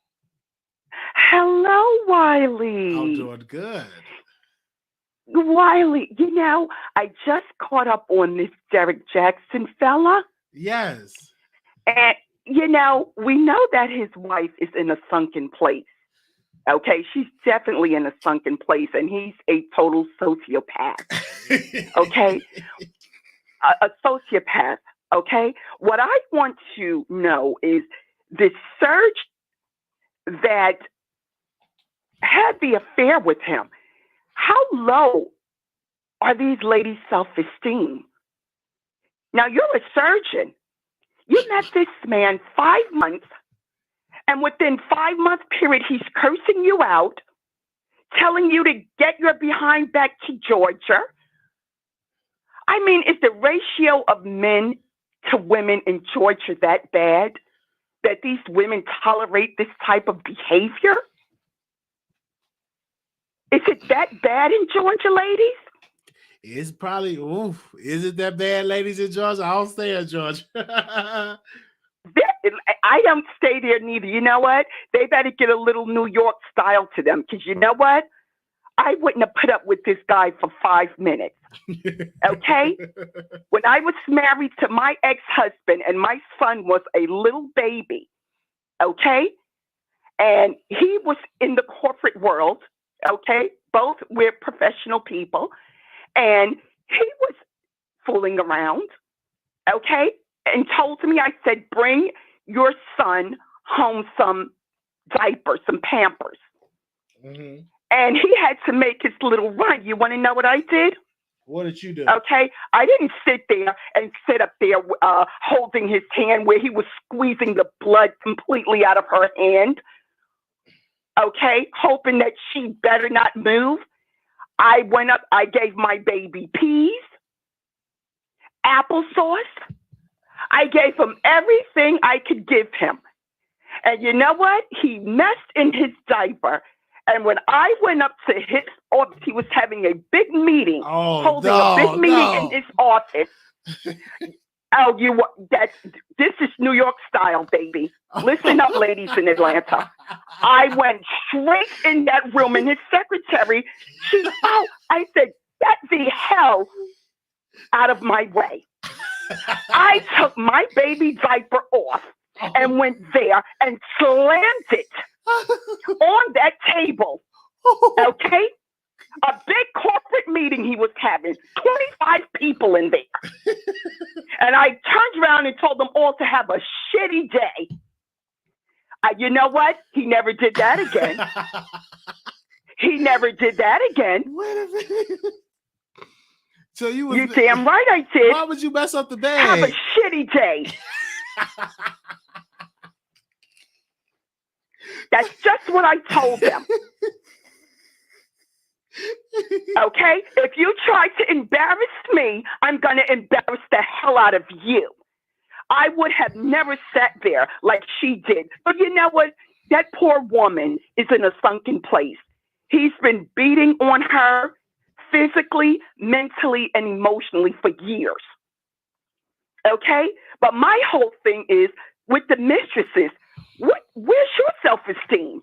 Hello, Wiley. I'm doing good. Wiley, you know, I just caught up on this Derrick Jaxn fella. Yes. And, you know, we know that his wife is in a sunken place. Okay, she's definitely in a sunken place, and he's a total sociopath. Okay? A sociopath. Okay? What I want to know is this Serge that had the affair with him, how low are these ladies' self-esteem? Now, you're a surgeon. You met this man 5 months, and within 5 month period, he's cursing you out, telling you to get your behind back to Georgia. I mean, is the ratio of men to women in Georgia that bad that these women tolerate this type of behavior? Is it that bad in Georgia, ladies? It's probably, oof. Is it that bad, ladies in Georgia? I don't stay in Georgia. I don't stay there neither. You know what? They better get a little New York style to them, because you know what? I wouldn't have put up with this guy for 5 minutes. Okay? When I was married to my ex-husband and my son was a little baby, okay? And he was in the corporate world, okay? Both we're professional people. And he was fooling around, okay? And told me, I said, bring your son home some diapers, some Pampers. Mm-hmm. And he had to make his little run. You want to know what I did? What did you do? Okay, I didn't sit there and sit up there holding his hand where he was squeezing the blood completely out of her hand. Okay, hoping that she better not move. I went up, I gave my baby peas, applesauce. I gave him everything I could give him. And you know what? He messed in his diaper. And when I went up to his office, he was having a big meeting, holding a big meeting in his office. Oh, this is New York style, baby. Listen up, ladies in Atlanta. I went straight in that room, and his secretary, I said, get the hell out of my way. I took my baby diaper off and went there and slammed it on that table. Okay? A big corporate meeting he was having, 25 people in there. And I turned around and told them all to have a shitty day. You know what? He never did that again. He never did that again. Wait a minute. So you damn right I did. Why would you mess up the bed? Have a shitty day. That's just what I told them. Okay? If you try to embarrass me, I'm going to embarrass the hell out of you. I would have never sat there like she did. But you know what? That poor woman is in a sunken place. He's been beating on her physically, mentally, and emotionally for years. Okay? But my whole thing is with the mistresses, where's your self-esteem?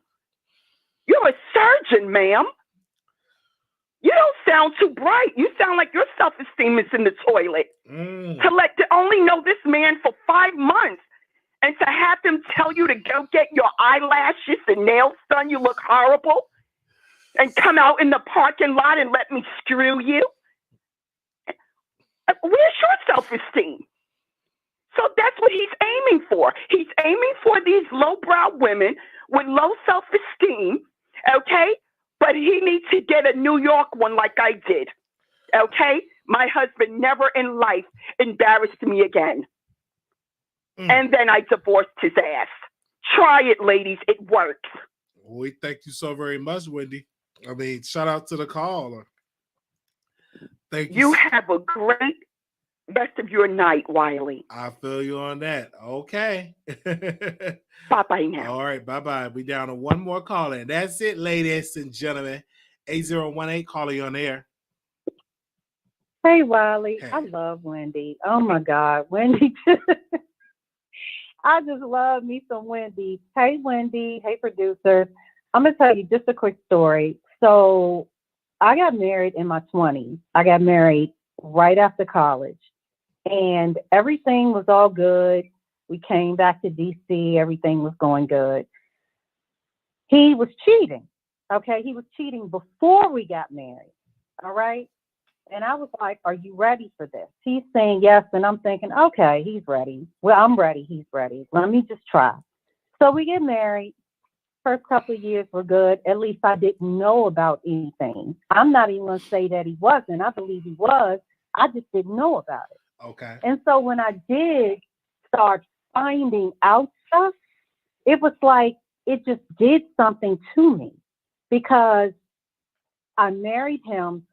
You're a surgeon, ma'am. You don't sound too bright. You sound like your self-esteem is in the toilet. To only know this man for 5 months and to have him tell you to go get your eyelashes and nails done, you look horrible, and come out in the parking lot and let me screw you. Where's your self-esteem? So that's what he's aiming for. He's aiming for these lowbrow women with low self-esteem, okay? But he needs to get a New York one like I did, okay? My husband never in life embarrassed me again. And then I divorced his ass. Try it, ladies. It works. We thank you so very much, Wendy. I mean, shout out to the caller. Thank you. You have a great rest of your night, Wiley. I feel you on that. Okay. Bye-bye now. All right, bye-bye. We down to one more call in. That's it, ladies and gentlemen. 8018, caller, you on air. Hey, Wiley. Hey. I love Wendy. Oh, my God. Wendy. I just love me some Wendy. Hey, Wendy. Hey, producer. I'm going to tell you just a quick story. So I got married in my 20s. I got married right after college. And everything was all good. We came back to D.C. Everything was going good. He was cheating. Okay, he was cheating before we got married. All right. And I was like, are you ready for this? He's saying yes. And I'm thinking, okay, he's ready. Well, I'm ready. He's ready. Let me just try. So we get married. First couple of years were good. At least I didn't know about anything. I'm not even going to say that he wasn't. I believe he was. I just didn't know about it. Okay. And so when I did start finding out stuff, it was like it just did something to me because I married him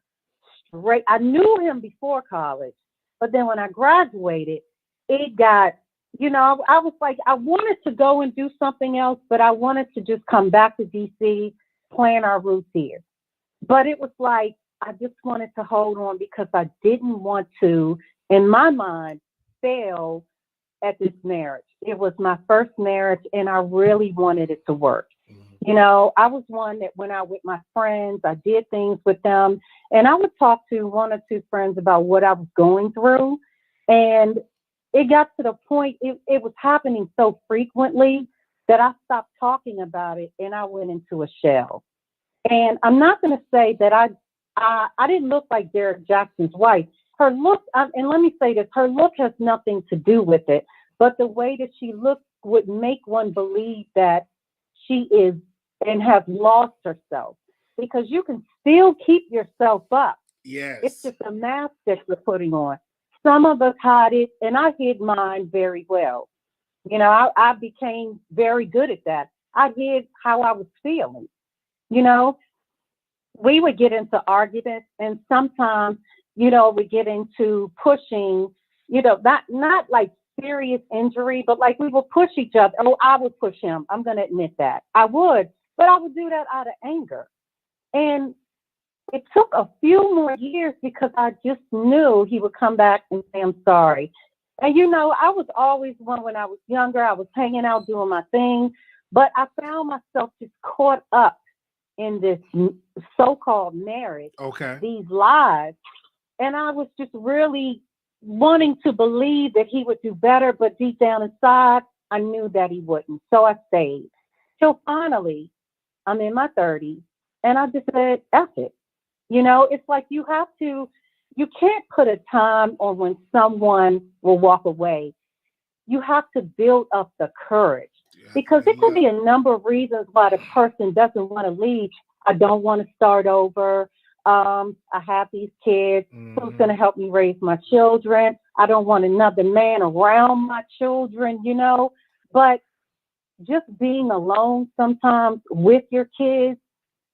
straight. I knew him before college, but then when I graduated, it got, you know, I was like, I wanted to go and do something else, but I wanted to just come back to DC, plan our roots here. But it was like I just wanted to hold on because I didn't want to, in my mind, fail at this marriage. It was my first marriage and I really wanted it to work. You know, I was one that went out with my friends, I did things with them, and I would talk to one or two friends about what I was going through. And it got to the point, it was happening so frequently that I stopped talking about it and I went into a shell. And I'm not going to say that I didn't look like Derrick Jaxn's wife. Her look, and let me say this, her look has nothing to do with it, but the way that she looked would make one believe that she is and has lost herself, because you can still keep yourself up. Yes. It's just a mask that you're putting on. Some of us hide it, and I hid mine very well. You know, I became very good at that. I hid how I was feeling. You know, we would get into arguments, and sometimes, you know, we get into pushing, you know, not like serious injury, but like we would push each other. Oh, I would push him. I'm going to admit that. I would, but I would do that out of anger. And it took a few more years because I just knew he would come back and say, I'm sorry. And, you know, I was always one when I was younger. I was hanging out doing my thing, but I found myself just caught up in this so-called marriage, these lies. And I was just really wanting to believe that he would do better, but deep down inside, I knew that he wouldn't. So I stayed. Till finally, I'm in my 30s, and I just said, F it. You know, it's like you can't put a time on when someone will walk away. You have to build up the courage, because it could be a number of reasons why the person doesn't want to leave. I don't want to start over. I have these kids. Who's going to help me raise my children? I don't want another man around my children, you know. But just being alone sometimes with your kids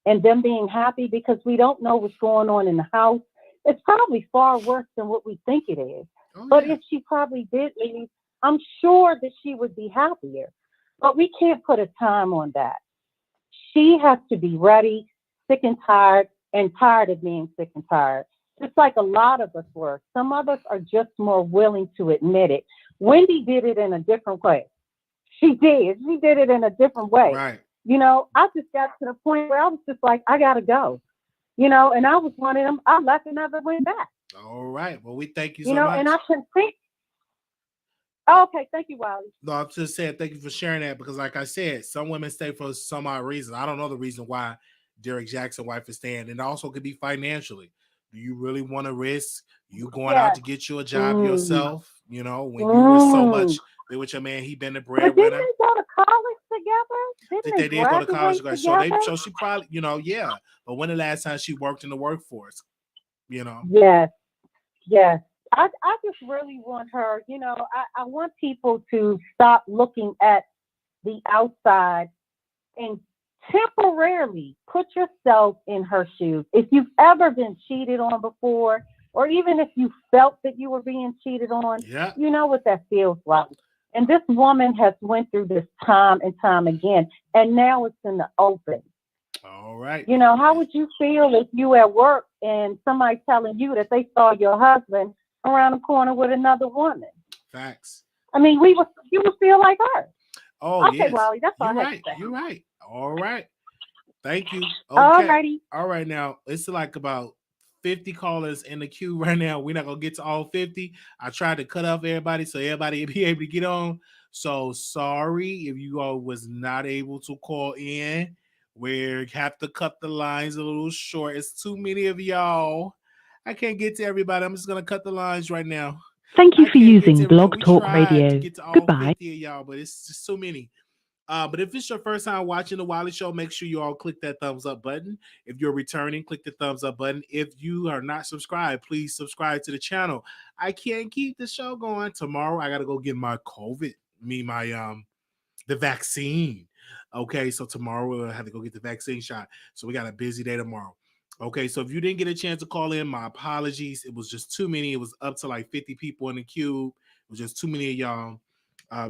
and them being happy, because we don't know what's going on in the house, it's probably far worse than what we think it is. But if she probably did leave, I'm sure that she would be happier. But we can't put a time on that. She has to be ready, sick and tired of being sick and tired. Just like a lot of us were. Some of us are just more willing to admit it. Wendy did it in a different way. She did it in a different way. Right. You know, I just got to the point where I was just like, I got to go. You know, and I was one of them. I left and never went back. All right. Well, we thank you You so know, much. and I can think. Oh, okay, thank you, Wiley. No, I'm just saying thank you for sharing that, because like I said, some women stay for some odd reason. I don't know the reason why Derrick Jaxn's wife is staying. And it also could be financially. Do you really want to risk you going out to get you a job yourself? You know, when you were so much with your man, he been the But breadwinner. didn't they go to college together? Didn't They did go to college together? together. So she probably, you know, yeah. But when the last time she worked in the workforce, you know? Yes. I just really want her, you know, I want people to stop looking at the outside and temporarily put yourself in her shoes. If you've ever been cheated on before, or even if you felt that you were being cheated on, you know what that feels like. And this woman has went through this time and time again, and now it's in the open. All right. You know, how would you feel if you at work and somebody telling you that they saw your husband around the corner with another woman? Facts. I mean, you would feel like her. Oh, okay, yes. Wally, that's all You're I right. have to say. You're right. All right. Thank you. Okay. All righty. All right. Now, it's like about 50 callers in the queue right now. We're not going to get to all 50. I tried to cut off everybody so everybody be able to get on. So sorry if you all was not able to call in. We have to cut the lines a little short. It's too many of y'all. I can't get to everybody. I'm just going to cut the lines right now. Thank you for using Blog Talk Radio. Goodbye. 50 of y'all, but it's just so many. But if it's your first time watching the Wiley Show, make sure you all click that thumbs up button. If you're returning, click the thumbs up button. If you are not subscribed, please subscribe to the channel. I can't keep the show going. Tomorrow, I got to go get my COVID, the vaccine. Okay, so tomorrow we'll have to go get the vaccine shot. So we got a busy day tomorrow. Okay, so if you didn't get a chance to call in, my apologies. It was just too many. It was up to like 50 people in the queue. It was just too many of y'all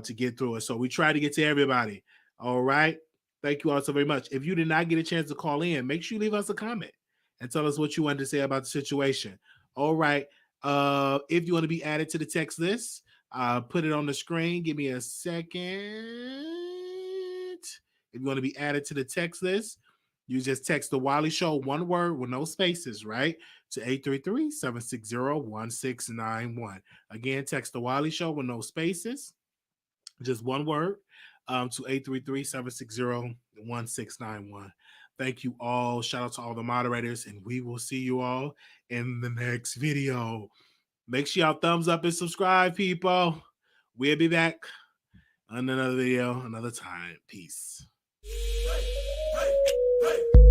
to get through it. So we try to get to everybody. All right. Thank you all so very much. If you did not get a chance to call in, make sure you leave us a comment and tell us what you wanted to say about the situation. All right. If you want to be added to the text list, put it on the screen. Give me a second. If you want to be added to the text list, you just text the Wiley Show, one word with no spaces, right? To 833-760-1691. Again, text the Wiley Show with no spaces, just one word, to 833-760-1691. Thank you all. Shout out to all the moderators, and we will see you all in the next video. Make sure y'all thumbs up and subscribe, people. We'll be back on another video, another time. Peace. Hey, hey, hey.